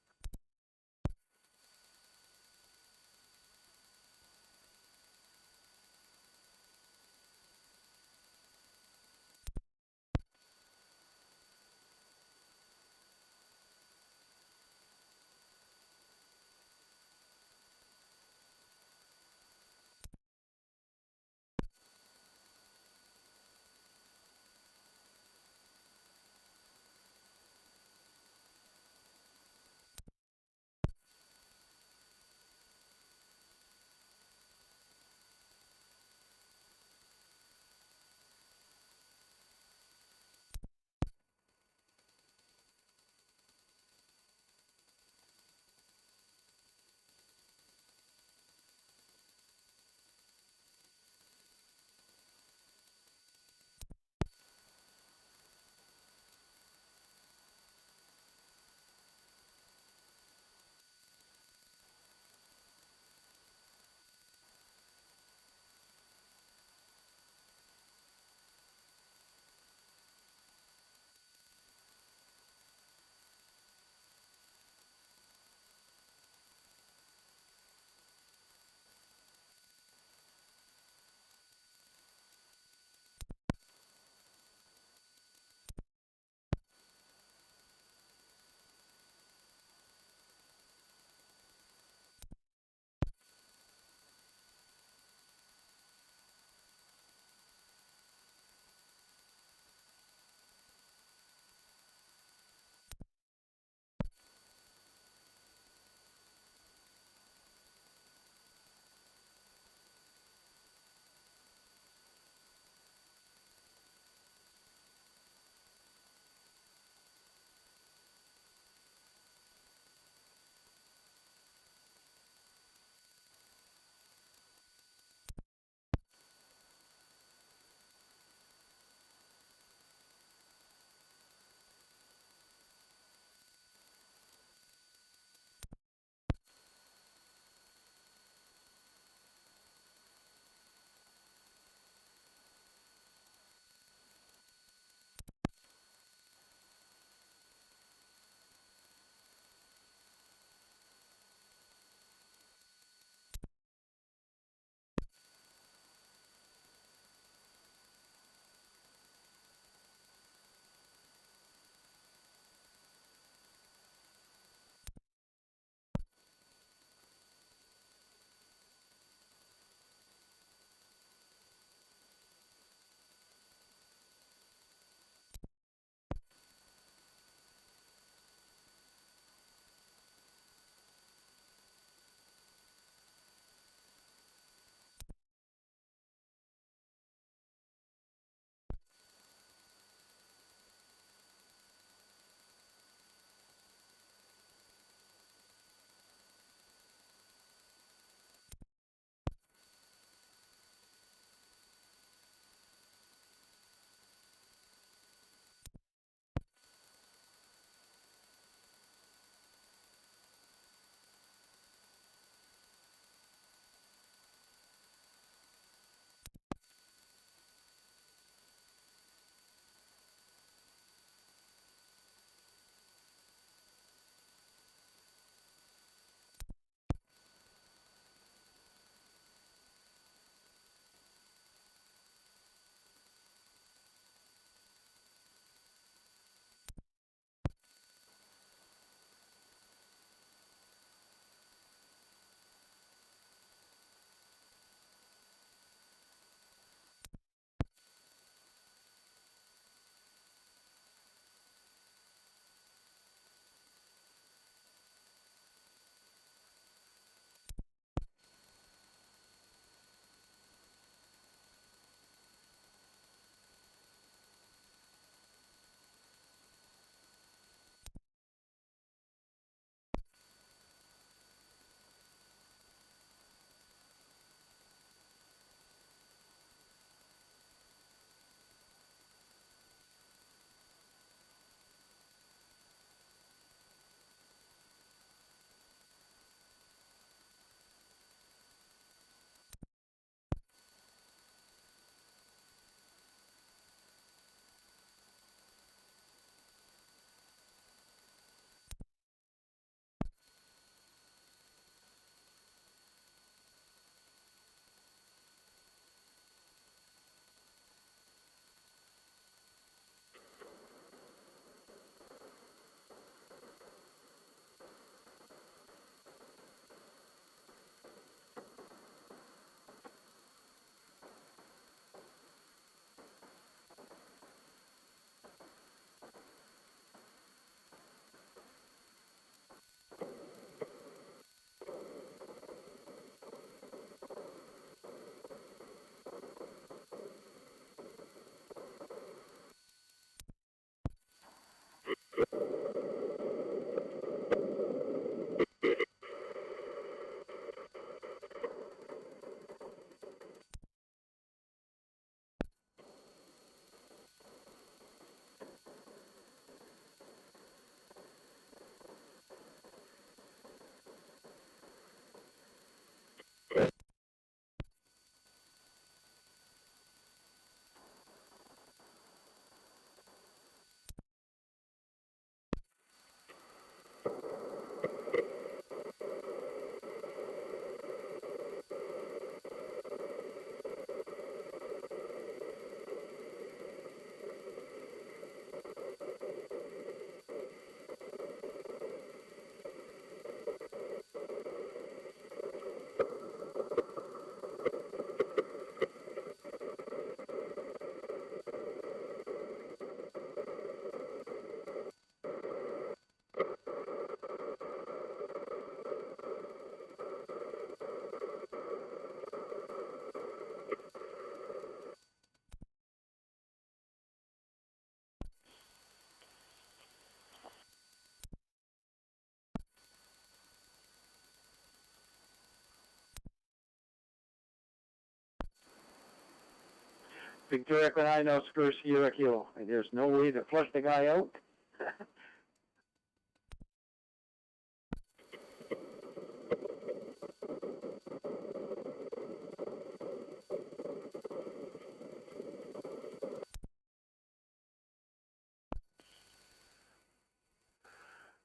S10: Victoria Equine Oscar Sierra Kilo. And there's no way to flush the guy out.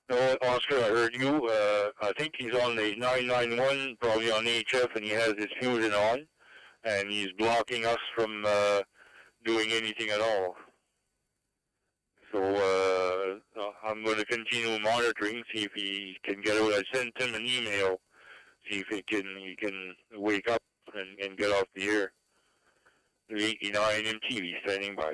S1: No, Oscar, I heard you. I think he's on the 991, probably on HF, and he has his fusion on, and he's blocking us from doing anything at all. So I'm going to continue monitoring, see if he can get out. I sent him an email, see if he can wake up and get off the air. The 89 MTV standing by.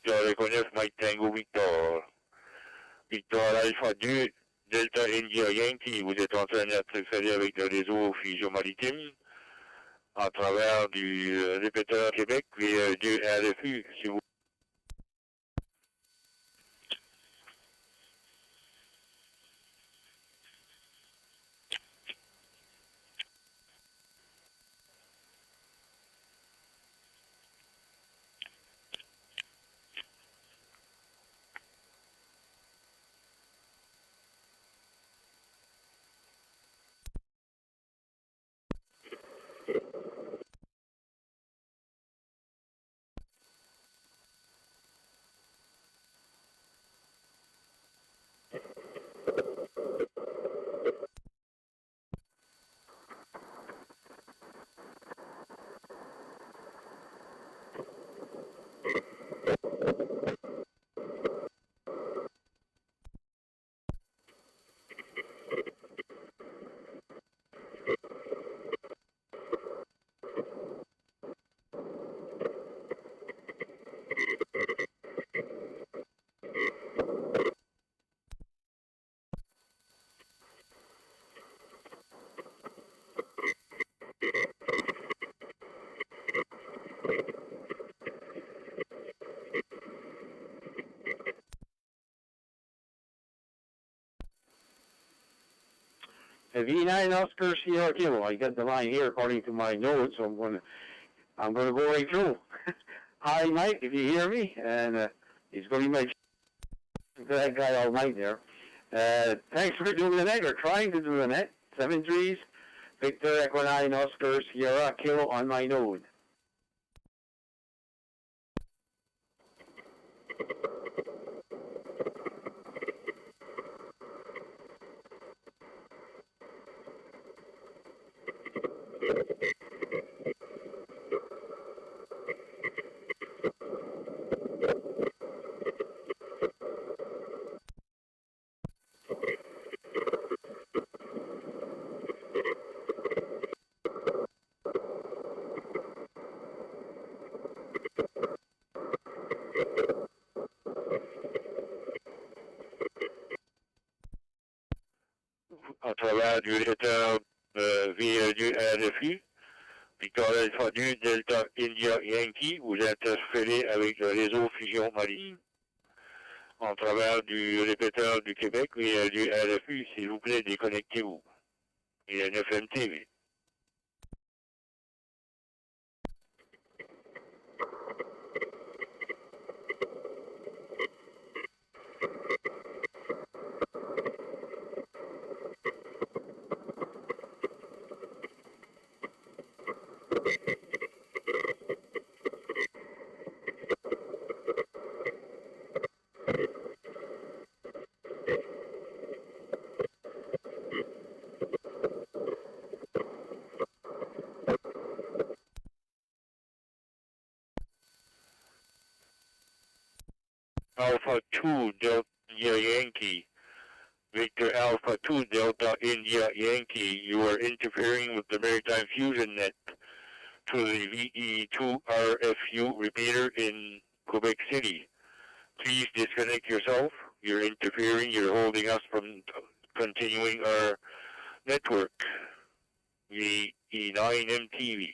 S1: Victor Econef, Mike Tango Victor. Victor Alpha 2, Delta India Yankee, vous êtes en train d'interférer avec le réseau Fusion Maritime à travers du répéteur Québec et du RFU, si vous.
S10: V9 Oscar Sierra Kilo. I got the line here according to my notes, so I'm gonna go right through. Hi, Mike, if you hear me, and he's going to be my that guy all night there. Thanks for doing the net, or trying to do the net. 7-3s, Victor Equine Oscar Sierra Kilo on my node.
S1: À travers du répéteur via du RFU, Victor Alpha 2 Delta India Yankee, vous interférez avec le réseau Fusion Maritime en travers du répéteur du Québec et du RFU, s'il vous plaît, déconnectez-vous. Et NFM TV. Alpha 2 Delta Yankee. Victor Alpha 2 Delta India Yankee, you are interfering with the Maritime Fusion Net to the VE2 RFU repeater in Quebec City. Please disconnect yourself. You're interfering. You're holding us from continuing our network. VE9MTV.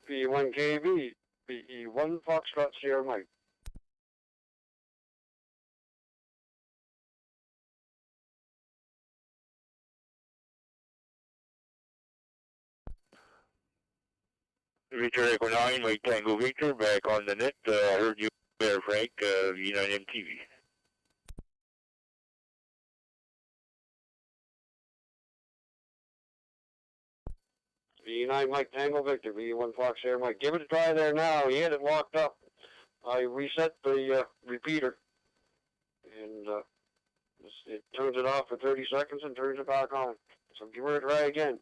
S11: B1KB, BE1 Foxtrot Sierra Mike.
S1: Victor Echo 9, Mike Tango Victor, back on the net. I heard you there, Frank, V9MTV.
S11: B9 Mike Tango Victor, B1 Fox Sierra Mike. Give it a try there now. He had it locked up. I reset the repeater. And it turns it off for 30 seconds and turns it back on. So give it a try again.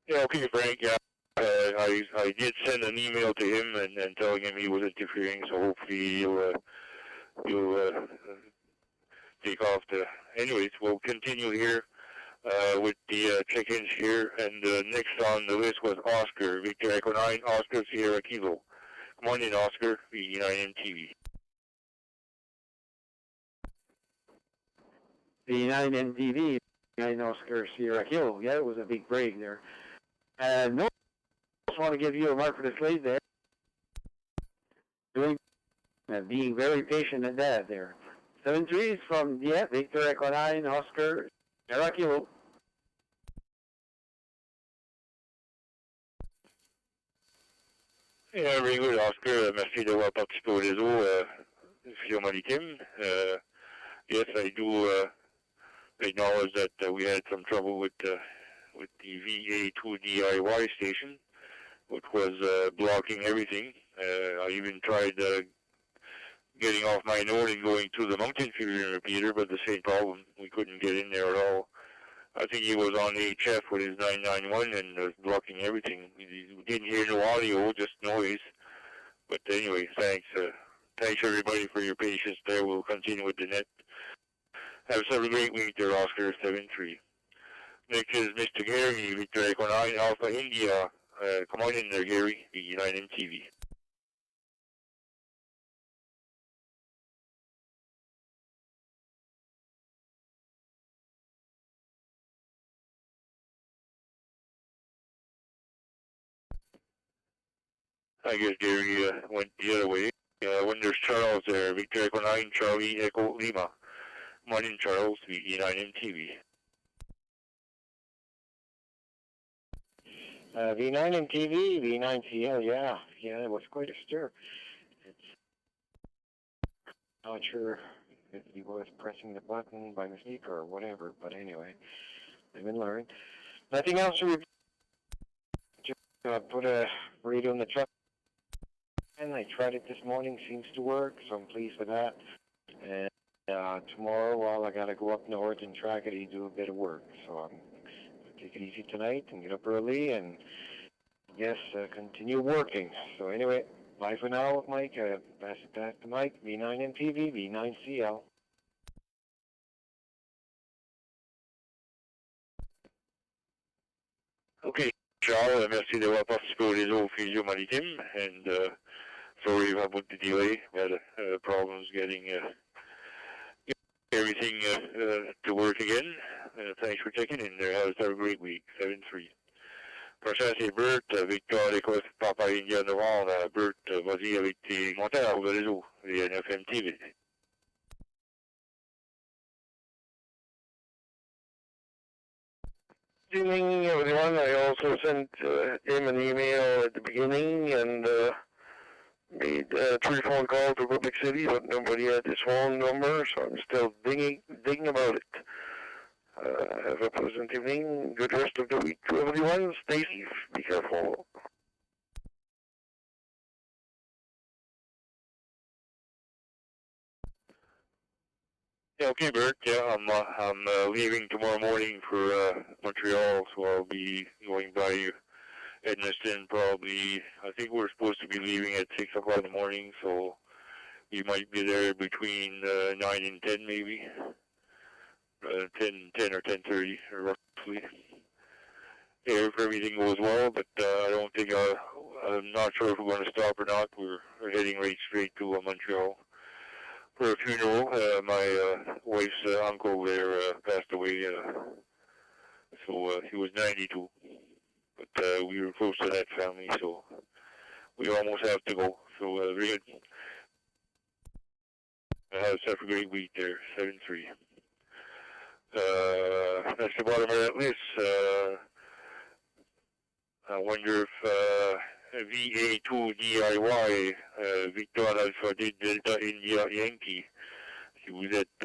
S1: Yeah, okay, Frank. Yeah, I did send an email to him and telling him he was interfering, so hopefully he'll take off the. Anyways, we'll continue here with the check-ins here, and next on the list was Oscar, Victor Echo 9, Oscar Sierra Kilo. Come on in, Oscar, V9MTV.
S10: V9MTV, 9 Oscar Sierra Kilo. Yeah, it was a big break there. And no, I just want to give you a mark for the slate there. Being very patient at that there. 7-3 from, Victor Echo 9, Oscar Sierra Kilo.
S1: Yeah, very good, Oscar. Merci d'avoir participé au réseau sur Maritime. Yes, I do acknowledge that we had some trouble with the VA2 DIY station, which was blocking everything. I even tried getting off my node and going to the Mountain Fusion repeater, but the same problem. We couldn't get in there at all. I think he was on HF with his 991 and was blocking everything. We didn't hear no audio, just noise. But anyway, thanks. Thanks everybody for your patience there. We'll continue with the net. Have a great week there, Oscar 7-3. Next is Mr. Gary, Victor Echo 9, Alpha India. Come on in there, Gary, V9MTV. I guess Gary went the other way. When there's Charles there, Victor Echo 9, Charlie Echo Lima. Come on in, Charles, V9MTV.
S12: V9MTV, V9CL, yeah, it was quite a stir. Not sure if he was pressing the button by mistake or whatever, but anyway, live and learn. Nothing else to review. Just put a radio in the truck, and I tried it this morning, seems to work, so I'm pleased with that. And tomorrow, I gotta go up north and track it, he do a bit of work, so I'm take it easy tonight and get up early and continue working. So anyway, bye for now, Mike. Pass it back to Mike. V9MTV, V9CL.
S1: Okay, Charles, merci d'avoir participé au réseau Fusion Maritime, and sorry about the delay. We had problems getting everything to work again. Thanks for checking in there. Have a great week. 7-3. Prochain, c'est Bert, Victor, Écosse, Papa India Novembre. Bert, vas-y avec tes commentaires au réseau, les NFMTV.
S7: Good evening, everyone. I also sent him an email at the beginning and made 3 phone calls to Public City, but nobody had his phone number, so I'm still digging about it. Have a pleasant evening. Good rest of the week to everyone. Stay safe. Be careful.
S1: Yeah, okay, Bert. Yeah, I'm leaving tomorrow morning for Montreal, so I'll be going by Edmonton probably. I think we're supposed to be leaving at 6 o'clock in the morning, so you might be there between 9 and 10 maybe. 10 or 10:30 roughly. Yeah, if everything goes well, but I don't think I'm not sure if we're going to stop or not. We're heading right straight to Montreal for a funeral. My wife's uncle there passed away. So he was 92. But we were close to that family, so we almost have to go. So very good. Have yourself a great week there, 7-3. That's the bottom of that list. I wonder if VA2 DIY, Victor Alpha Delta India Yankee, si vous êtes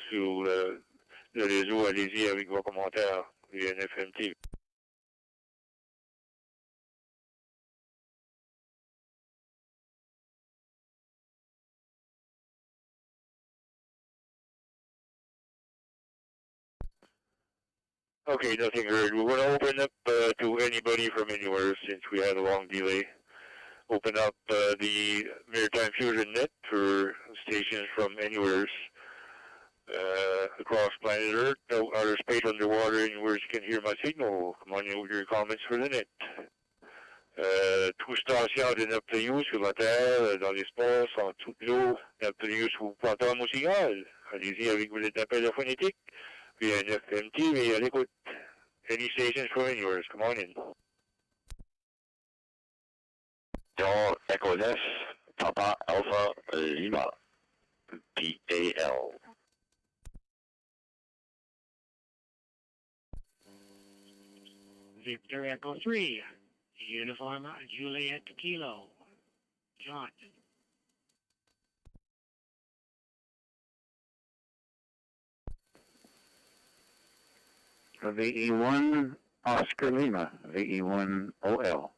S1: sur le réseau, allez-y avec vos commentaires, les NFMT. Okay, nothing heard. We're going to open up to anybody from anywhere since we had a long delay. Open up the Maritime Fusion Net for stations from anywhere across planet Earth, outer space, underwater, anywhere you can hear my signal. Come on in with your comments for the net. Tout stations d'inaptériaux sur la Terre, dans l'espace, en dessous de l'eau, d'inaptériaux sur vous entendre mon signal. Allez-y avec vos appels phonétiques. VNFMT, et à l'écoute. Any stations from anywhere, come on in.
S13: John Echo F, Papa Alpha Lima, PAL.
S14: Victor Echo 3, Uniform Juliet Kilo, John.
S10: VE1 Oscar Lima, VE1 OL.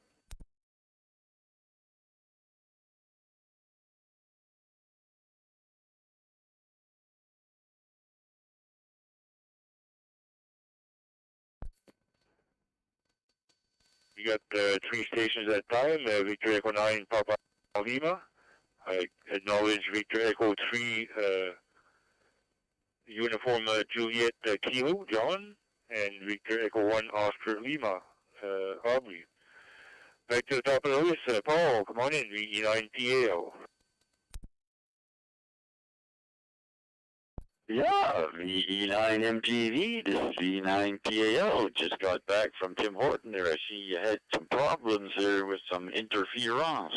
S1: We got 3 stations at a time, Victor Echo 9, Papa Lima. I acknowledge Victor Echo 3, Uniform Juliet Kilo, John, and Victor Echo 1, Oscar Lima, Aubrey. Back to the top of the list, Paul, come on in, VE9PAL.
S13: Yeah, VE9MTV, this is VE9PAL. Just got back from Tim Horton there. I see you had some problems there with some interference.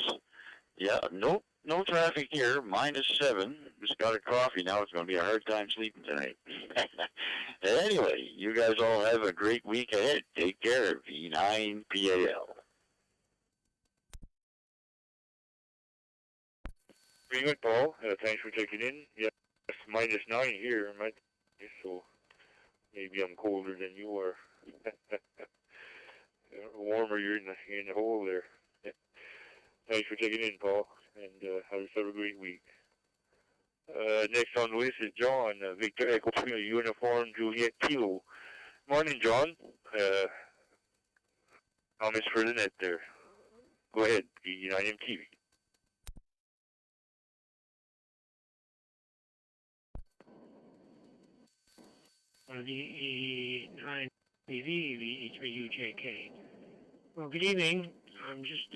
S13: Yeah, no traffic here, -7. Just got a coffee now. It's going to be a hard time sleeping tonight. Anyway, you guys all have a great week ahead. Take care, V9PAL.
S1: Pretty good, Paul. Thanks for checking in. Yeah, it's -9 here, so maybe I'm colder than you are. Warmer, you're in the hole there. Thanks for checking in, Paul, and have yourself a great week. Next on the list is John, Victor Echo 3, Uniform Juliet Kilo. Morning, John. Comments for the net there. Go ahead, VE9MTV.
S14: VE9 PV, VE3UJK. Well, good evening. I'm just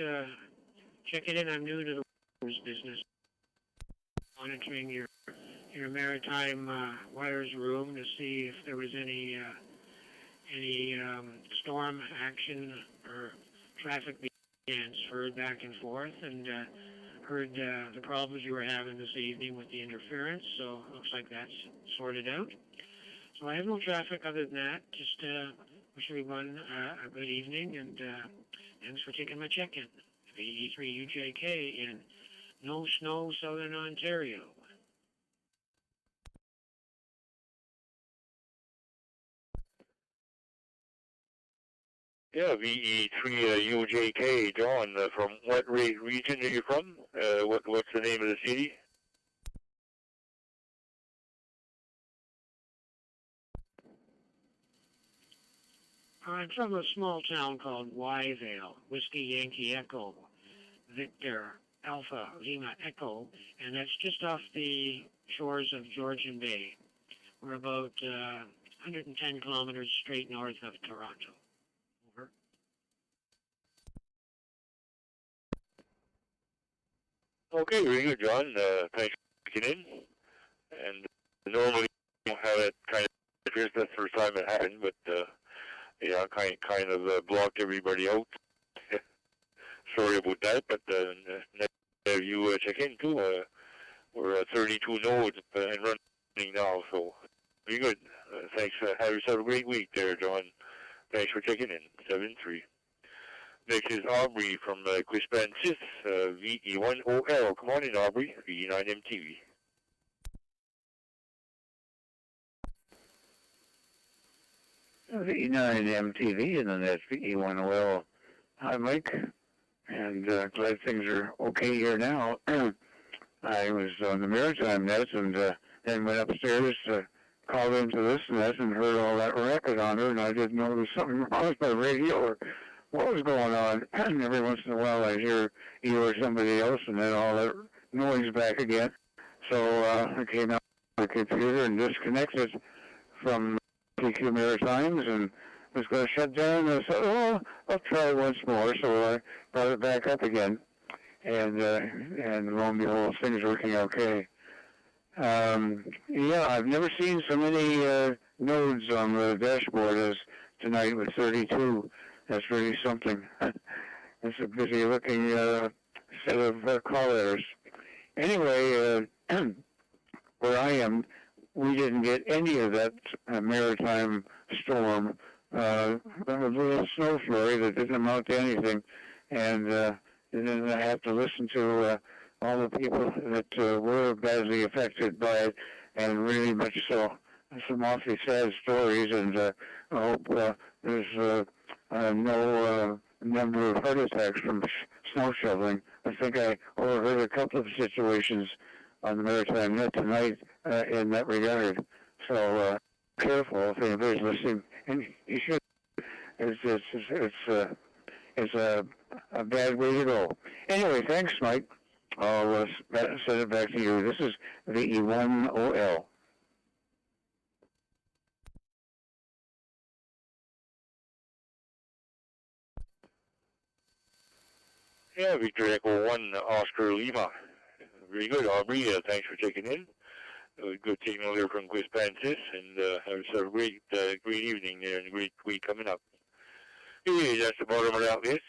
S14: checking in. I'm new to the wires business. Monitoring your maritime wires room to see if there was any storm action or traffic being transferred back and forth, and heard the problems you were having this evening with the interference. So looks like that's sorted out. So I have no traffic other than that. Just wish everyone a good evening, and thanks for taking my check-in. VE3UJK in No Snow, Southern Ontario.
S1: Yeah, VE3UJK, John. From what region are you from? What's the name of the city?
S14: I'm from a small town called Wyvale, Whiskey Yankee Echo, Victor Alpha Lima Echo, and that's just off the shores of Georgian Bay. We're about 110 kilometers straight north of Toronto. Over.
S1: Okay, very good, John. Thanks for checking in. kind of blocked everybody out. Sorry about that, but next you check in too. We're 32 nodes and running now, so very good. Thanks. Have yourself a great week there, John. Thanks for checking in. 7-3. Next is Aubrey from Quispan-Sis, VE1OL. Come on in, Aubrey, VE9MTV.
S10: VE9MTV, and then that's VE1OL. Hi, Mike, and glad things are okay here now. I was on the Maritime Net and then went upstairs to call into this and that and heard all that racket on her, and I didn't know there was something wrong with my radio or what was going on. And every once in a while I hear you or somebody else, and then all that noise back again. So I came out on the computer and disconnected from TQ Maritimes and was going to shut down. And I said, oh, I'll try once more. So I brought it back up again. And lo and behold, things working okay. Yeah, I've never seen so many nodes on the dashboard as tonight with 32. That's really something. It's a busy-looking set of call letters. Anyway, where I am, we didn't get any of that maritime storm. A little snow flurry that didn't amount to anything, and then I have to listen to all the people that were badly affected by it, and really much so. Some awfully sad stories, and I hope there's no number of heart attacks from snow shoveling. I think I overheard a couple of situations on the Maritime Net tonight in that regard. So careful if anybody's listening, and you should. It's a bad way to go. Anyway, thanks, Mike. I'll send it back to you. This is VE1OL.
S1: Yeah, Victor Echo 1, Oscar Lima. Very good, Aubrey. Thanks for checking in. Good signal there from Quispan-Sis, and have yourself a great evening there and a great week coming up. Anyway, that's the bottom of that list.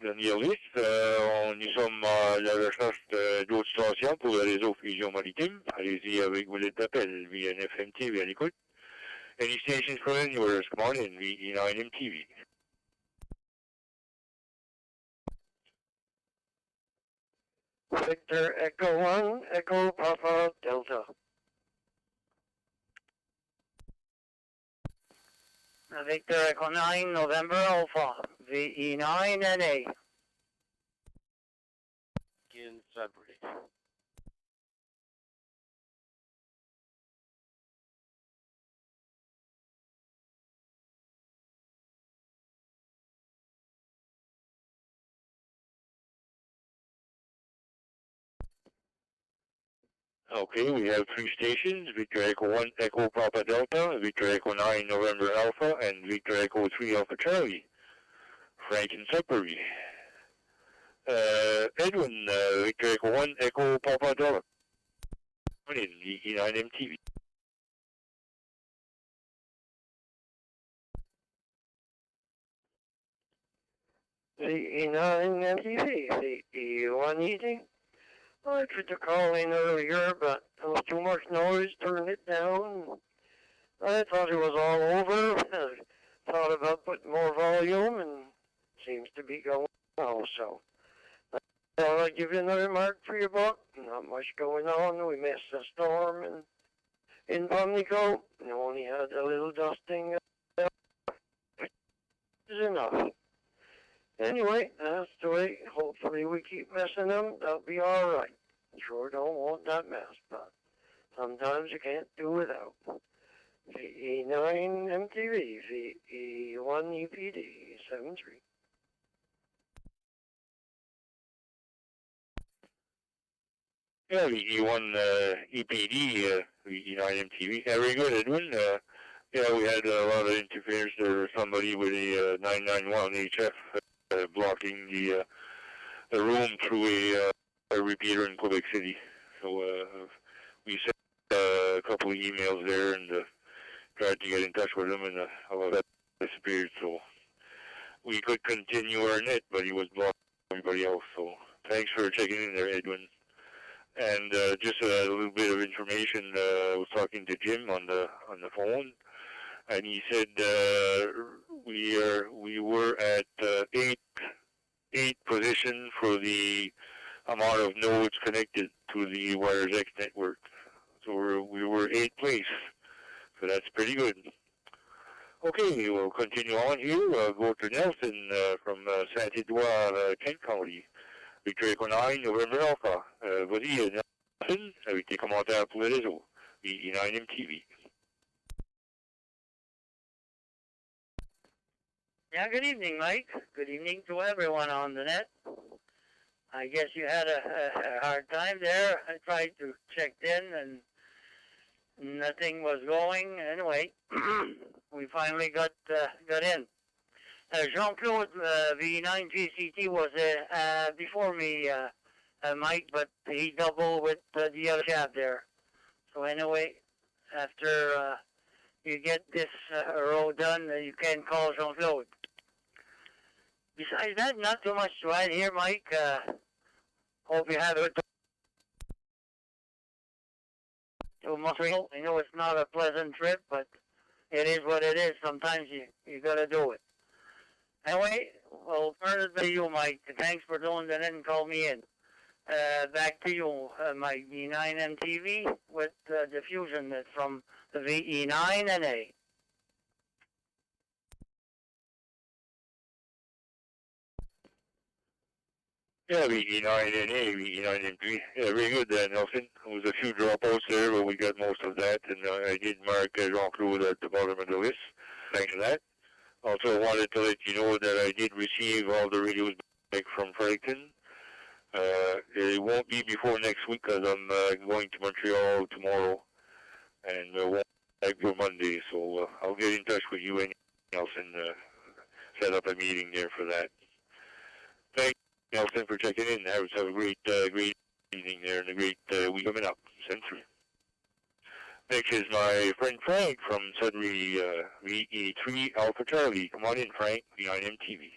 S1: Daniel liste. On y sommes à la recherche d'autres stations pour le réseau Fusion Maritime. Allez-y avec vos appels via NFMTV à l'écoute. Any stations from anywhere, come on in, VE9MTV.
S11: Victor Echo 1, Echo Papa Delta.
S9: Victor Echo 9, November Alpha, VE9NA.
S6: In Sudbury.
S1: Okay, we have 3 stations, Victor Echo 1, Echo Papa Delta, Victor Echo 9, November Alpha, and Victor Echo 3, Alpha Charlie. Frank in Sudbury. Edwin, Victor Echo 1, Echo Papa Delta. In VE9MTV.
S11: VE9MTV, VE1ED. I tried to call in earlier, but there was too much noise, turned it down. I thought it was all over. I thought about putting more volume, and it seems to be going now, so I'll give you another mark for your book. Not much going on. We missed a storm in Pamlico. We only had a little dusting. Is enough. Anyway, that's the way. Hopefully we keep messing them. That'll be all right. Sure don't want that mess, but sometimes you can't do without. VE9MTV, VE1EPD, 7-3.
S1: Yeah, VE1 EPD, VE9MTV. Yeah, very good, Edwin. Yeah, we had a lot of interference. There was somebody with a 991 HF blocking the room through a repeater in Quebec City. So we sent a couple of emails there and tried to get in touch with him, and that disappeared. So we could continue our net, but he was blocked by everybody else. So thanks for checking in there, Edwin. And just a little bit of information. I was talking to Jim on the phone, and he said we were at eight position for the amount of nodes connected to the Wires X network. So we were 8th place. So that's pretty good. Okay, we'll continue on here. We'll go to Nelson from Saint-Édouard, Kent County. Victor Echo 9, November Alpha. Vas-y, Nelson, avec tes commentaires pour le réseau. VE9 MTV.
S9: Yeah, good evening, Mike. Good evening to everyone on the net. I guess you had a hard time there. I tried to check in and nothing was going. Anyway, we finally got in. Jean-Claude, V9 GCT was before me, Mike, but he doubled with the other chap there. So anyway, after you get this row done, you can call Jean-Claude. Besides that, not too much to add here, Mike. Hope you have a good to Montreal. I know it's not a pleasant trip, but it is what it is. Sometimes you got to do it. Anyway, we'll turn it to you, Mike. Thanks for doing that and call me in. Back to you, Mike, V9 MTV with the Fusion Net from the VE9 NA.
S1: Yeah, VE9 NA, VE9 MTV. Yeah, very good there, Nelson. There was a few dropouts there, but we got most of that, and I did mark Jean-Claude at the bottom of the list. Thanks for that. Also wanted to let you know that I did receive all the radios back from Fredericton. It won't be before next week because I'm going to Montreal tomorrow, and won't be back for Monday. So I'll get in touch with you and Nelson, set up a meeting there for that. Thanks, Nelson, for checking in. Have a great evening there and a great week coming up. Send through. Next is my friend Frank from Sudbury, VE3 Alpha Charlie. Come on in, Frank, V9 MTV.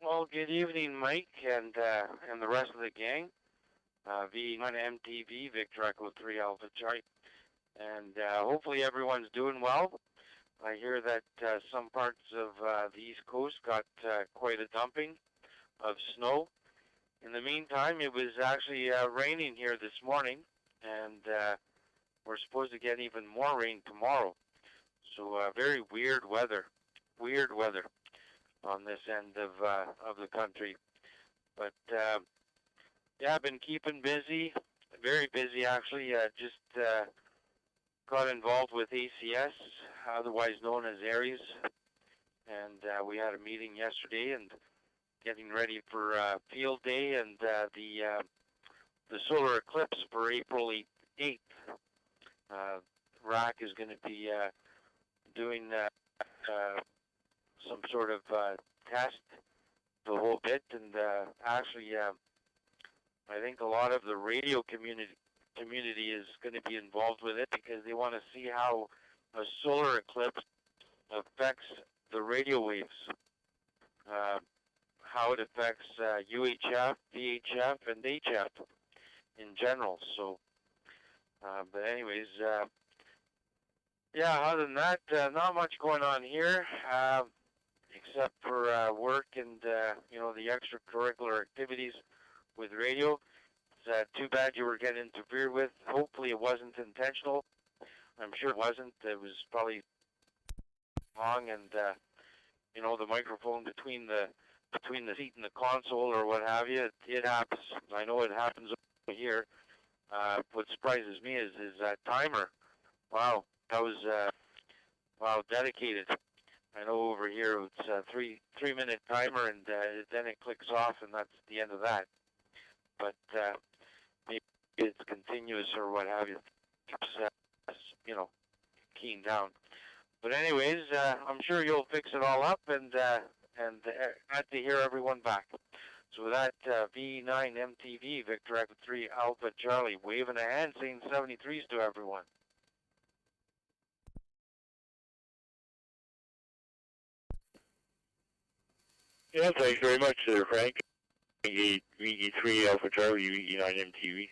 S6: Well, good evening, Mike, and the rest of the gang. V9 MTV, Victor Echo 3 Alpha Charlie. And hopefully everyone's doing well. I hear that some parts of the East Coast got quite a dumping of snow. In the meantime, it was actually raining here this morning, and we're supposed to get even more rain tomorrow. So very weird weather on this end of the country. But yeah, I've been keeping busy, very busy actually. Just got involved with ACS, otherwise known as Aries, and we had a meeting yesterday and getting ready for field day and the solar eclipse for April 8th. RAC is going to be doing some sort of test the whole bit, and actually I think a lot of the radio community is going to be involved with it because they want to see how a solar eclipse affects the radio waves. How it affects UHF, VHF, and HF in general. So, but anyways, yeah, other than that, not much going on here, except for work and, you know, the extracurricular activities with radio. It's too bad you were getting interfered with. Hopefully it wasn't intentional. I'm sure it wasn't. It was probably wrong, and, you know, the microphone between the seat and the console or what have you, it happens. I know it happens over here. What surprises me is that timer. Wow, that was wow, dedicated. I know over here it's a 3-minute timer, and then it clicks off, and that's the end of that. But maybe it's continuous or what have you. Keeps you know, keying down. But anyways, I'm sure you'll fix it all up, and glad to hear everyone back. So that V9 MTV, Victor Echo 3 Alpha Charlie, waving a hand, saying 73s to everyone.
S1: Yeah, thanks very much there, Frank. VE3 Alpha Charlie, VE9 MTV.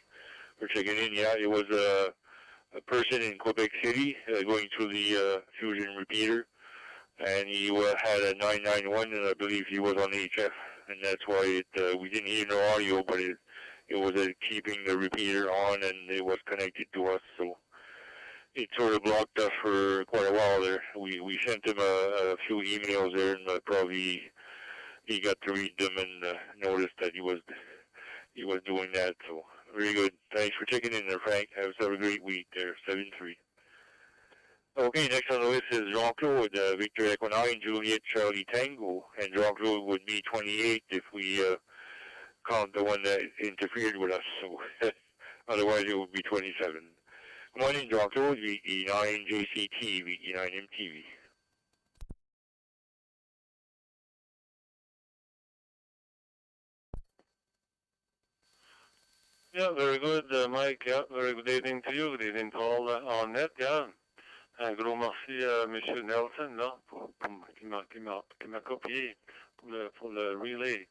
S1: For checking in. Yeah, it was a person in Quebec City going through the Fusion repeater, and he had a 991, and I believe he was on HF, and that's why we didn't hear no audio, but it was keeping the repeater on, and it was connected to us, so it sort of blocked us for quite a while there. We sent him a few emails there, and probably he got to read them and noticed that he was doing that, so very good. Thanks for checking in there, Frank. Have a great week there, 7-3. Okay, next on the list is Jean-Claude, Victor Echo 9, Juliet, Charlie Tango, and Jean-Claude would be 28 if we count the one that interfered with us, so otherwise it would be 27. Good morning, Jean-Claude, VE9 JCT, VE9 MTV.
S15: Yeah, very good, Mike. Yeah, very good evening to you. Good evening to all on net. Yeah. Un gros merci à M. Nelson là, qui m'a copié pour le relay.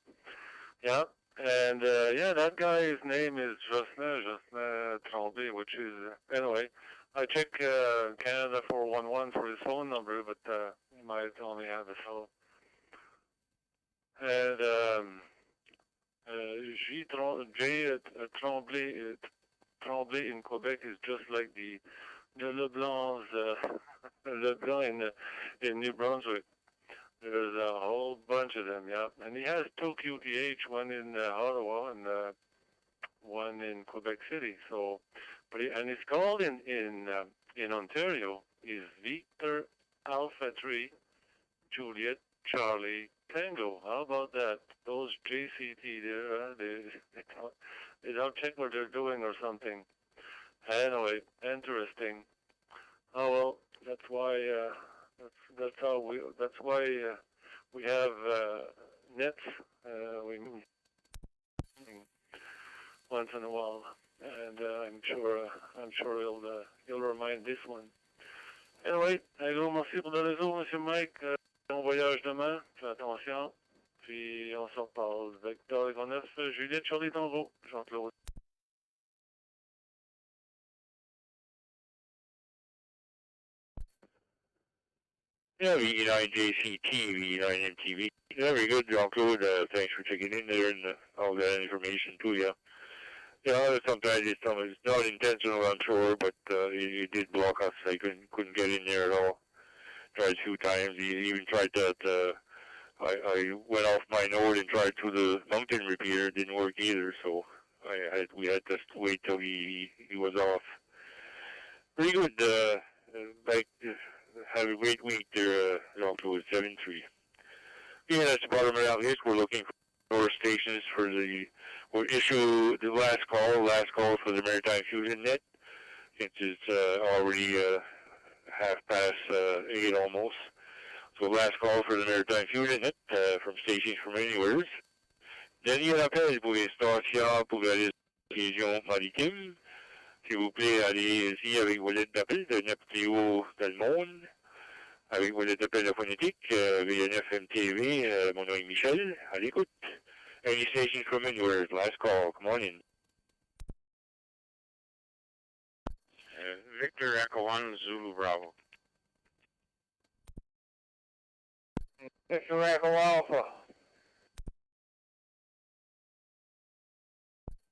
S15: Yeah. And yeah, that guy's name is Jocelyn Tremblay, which is, anyway, I check Canada 411 for his phone number, but he might only have a cell. And J. Tremblay in Quebec is just like the Leblancs, Leblanc in New Brunswick. There's a whole bunch of them, yeah. And he has 2 QTH, one in Ottawa and one in Quebec City. So, but he's called in Ontario is Victor Alpha 3 Juliet Charlie Tango. How about that? Those JCT there, they don't check what they're doing or something. Anyway, interesting. Oh well, that's why we have nets. We once in a while, and I'm sure he'll remind this one. Anyway, un gros merci pour le réseau, Monsieur Mike. Bon voyage demain, fais attention. Puis on se reparle. Victor Echo 9, Juliette Charlie Tango, Jean-Claude.
S1: Yeah, VE9 JCT, VE9 MTV. Yeah, very good, Jean-Claude. Thanks for checking in there and all that information too, yeah. Yeah, sometimes it's not intentional, I'm sure, but it did block us. I couldn't get in there at all. Tried a few times. He even tried that. I went off my node and tried through the mountain repeater. It didn't work either, so we had to wait till he was off. Very good. Have a great week there, Jean-Claude, 7-3. Yeah, that's the bottom of that list. We're looking for stations we'll issue the last call for the Maritime Fusion Net, since it's already 8:30 almost. So last call for the Maritime Fusion Net from stations from anywhere. Dernier appel pour les stations pour la diffusion maritime. S'il vous plaît, allez-y avec vos lettres d'appel de n'importe où dans le monde, avec vos lettres d'appel de phonétique, VNF MTV, mon nom est Michel, à l'écoute. Any station from anywhere, last call, come on in.
S6: Victor Echo 1 Zulu Bravo.
S5: Victor Echo Alpha.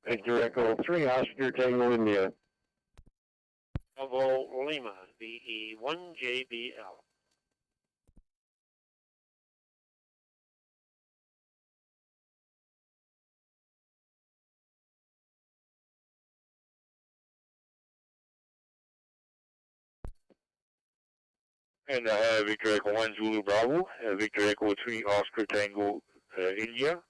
S10: Victor Echo 3, Oscar Tango India.
S14: Bravo Lima, VE1JBL.
S1: And I have Victor Echo 1 Zulu Bravo, Victor Echo 3 Oscar Tango India,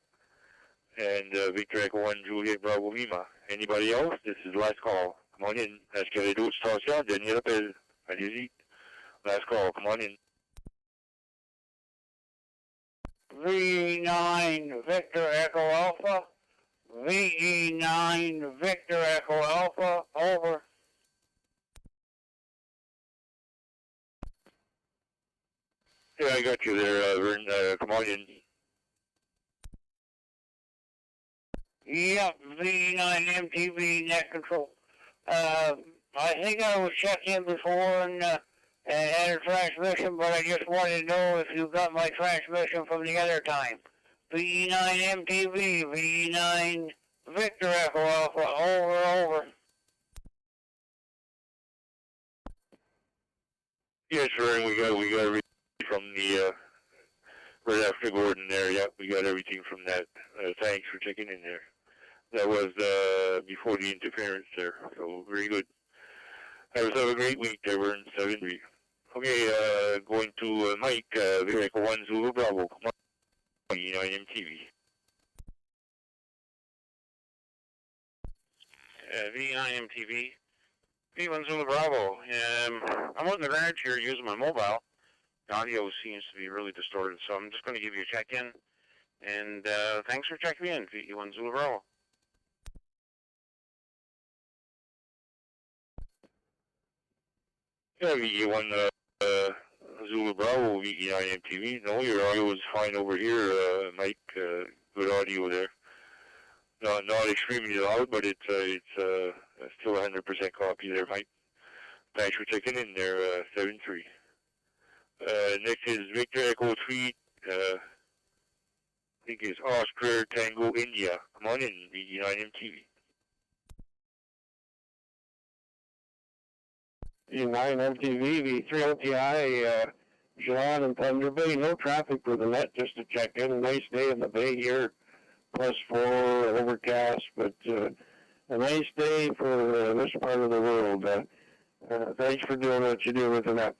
S1: and Victor Echo 1 Juliet Bravo Lima. Anybody else? This is last call. Come on in. Est-ce qu'il y a d'autres stations? Dernier appel. Allez-y. Last call. Come on in.
S9: VE9 Victor Echo Alpha. VE9 Victor Echo Alpha. Over.
S1: Yeah, I got you there, Vern. Come on in.
S9: Yep, VE9 MTV net control. I think I was checked in before and had a transmission, but I just wanted to know if you got my transmission from the other time. VE9 MTV, VE9 Victor Echo Alpha, over.
S1: Yes, Vern, we got everything from the right after Gordon there. Yep, we got everything from that. Thanks for checking in there. That was before the interference there, so very good. Have a great week there, Vern. 7-3. Okay, going to Mike, Victor Echo 1 Zulu Bravo. Come on, MTV.
S6: V9 MTV. V1 Zulu Bravo. I'm out in the garage here using my mobile. The audio seems to be really distorted, so I'm just going to give you a check-in. And thanks for checking in, V1 Zulu Bravo.
S1: Yeah, VE1 Zulu Bravo, VE9 MTV. No, your audio is fine over here, Mike. Good audio there. Not extremely loud, but it's still 100% copy there, Mike. Thanks for checking in there, 7-3. Next is Victor Echo 3, I think it's Oscar Tango India. Come on in, VE9 MTV.
S10: V9 MTV, V3 LTI, John and Thunder Bay. No traffic for the net, just to check in. A nice day in the bay here, +4, overcast, but a nice day for this part of the world. Thanks for doing what you do with the net.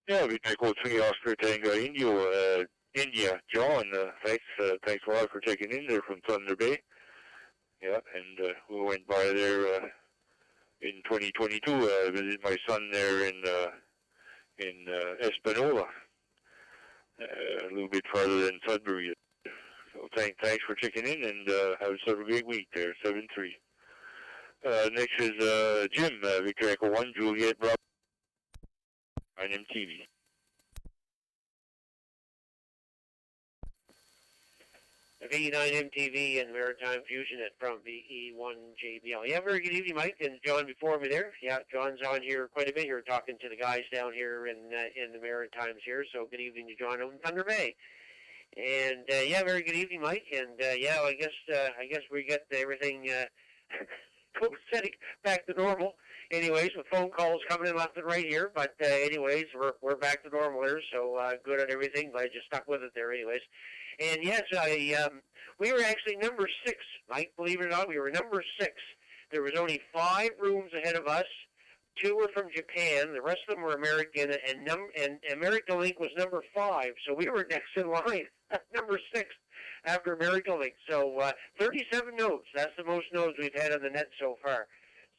S1: Yeah, Victor Echo 3, Oscar Tango India, John, thanks a lot for checking in there from Thunder Bay. Yeah, and we went by there in 2022. Visited my son there in Espanola, a little bit farther than Sudbury. So thanks for checking in, and have a great week there. 7-3. Next is Jim, Victor Echo 1, Juliet Bravo on MTV.
S11: VE9 MTV and Maritime Fusion Net from VE1JBL. Yeah, very good evening, Mike, and John before me there. Yeah, John's on here quite a bit here talking to the guys down here in the Maritimes here, so good evening to John out in Thunder Bay. And, yeah, very good evening, Mike, and, yeah, I guess we get everything setting back to normal. Anyways, with phone calls coming in left and right here, but anyways, we're back to normal here, so good on everything. Glad you stuck with it there anyways. And yes, we were actually number 6, Mike, believe it or not, we were number 6. There was only 5 rooms ahead of us. 2 were from Japan, the rest of them were American, and American Link was number 5, so we were next in line, number 6 after American Link. So 37 nodes, that's the most nodes we've had on the net so far.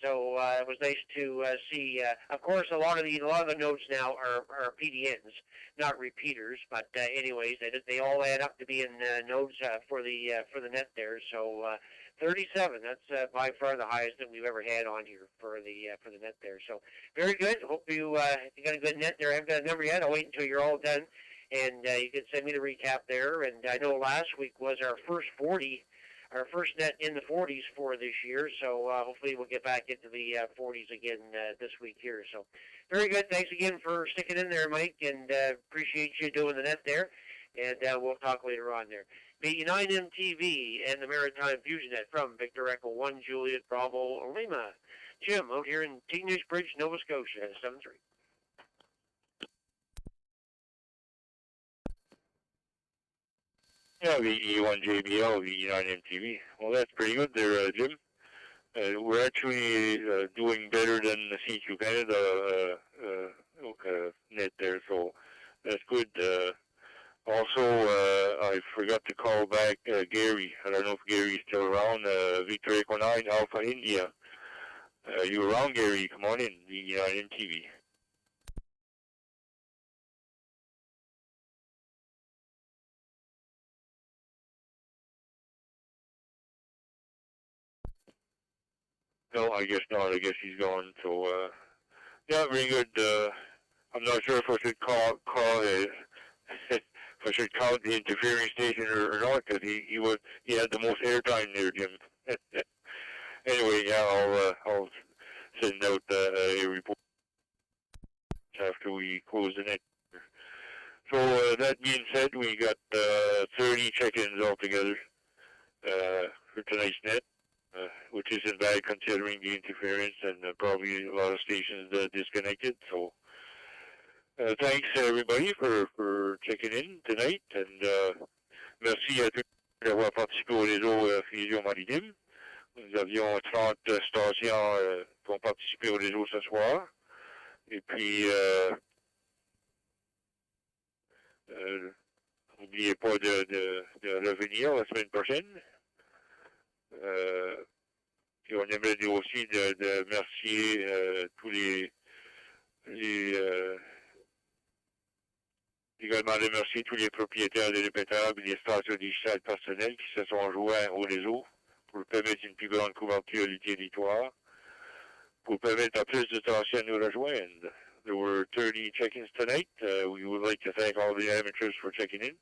S11: So it was nice to see. Of course, a lot of the nodes now are PDNs, not repeaters. But anyways, they all add up to being nodes for the net there. So 37. That's by far the highest that we've ever had on here for the net there. So very good. Hope you got a good net there. I haven't got a number yet. I'll wait until you're all done, and you can send me the recap there. And I know last week was our first 40. Our first net in the 40s for this year, so hopefully we'll get back into the 40s again this week here. So very good. Thanks again for sticking in there, Mike, and appreciate you doing the net there. And we'll talk later on there. VE9 MTV and the Maritime Fusion Net from Victor Echo 1 Juliet Bravo Lima. Jim out here in Teenage Bridge, Nova Scotia, 7-3.
S1: Yeah, VE1JBL, VE9 MTV. Well, that's pretty good there, Jim. We're actually doing better than the CQ Canada net there, so that's good. Also, I forgot to call back Gary. I don't know if Gary's still around. Victor Echo 9 Alpha India. You around, Gary? Come on in. The MTV. No, I guess not. I guess he's gone. So, yeah, very good. I'm not sure if I should call it. If I should count the interfering station or not, because he had the most airtime there, Jim. Anyway, yeah, I'll send out a report after we close the net. So that being said, we got 30 check-ins altogether for tonight's net, which isn't bad considering the interference and probably a lot of stations disconnected. So thanks everybody for checking in tonight, and merci à tous d'avoir participé au réseau Fusion Maritime. Nous avions 30 stations qui ont participé au réseau ce soir. Et puis, n'oubliez pas de revenir la semaine prochaine. Puis on aimerait dire aussi de remercier tous également remercier tous les propriétaires des répétables et des stations digitales personnelles qui se sont joints au réseau pour permettre une plus grande couverture du territoire, pour permettre à plus de stations de nous rejoindre. There were 30 check-ins tonight. We would like to thank all the amateurs for checking in.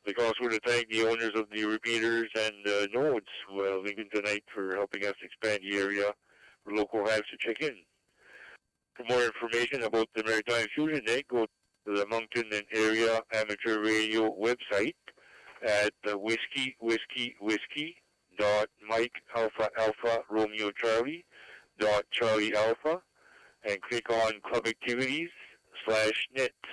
S1: We'd also to thank the owners of the repeaters and nodes who are linking tonight for helping us expand the area for local habs to check in. For more information about the Maritime Fusion Net, go to the Moncton and area amateur radio website at whiskey.mike alpha alpha Romeo Charlie .Charlie Alpha and click on Club Activities /net.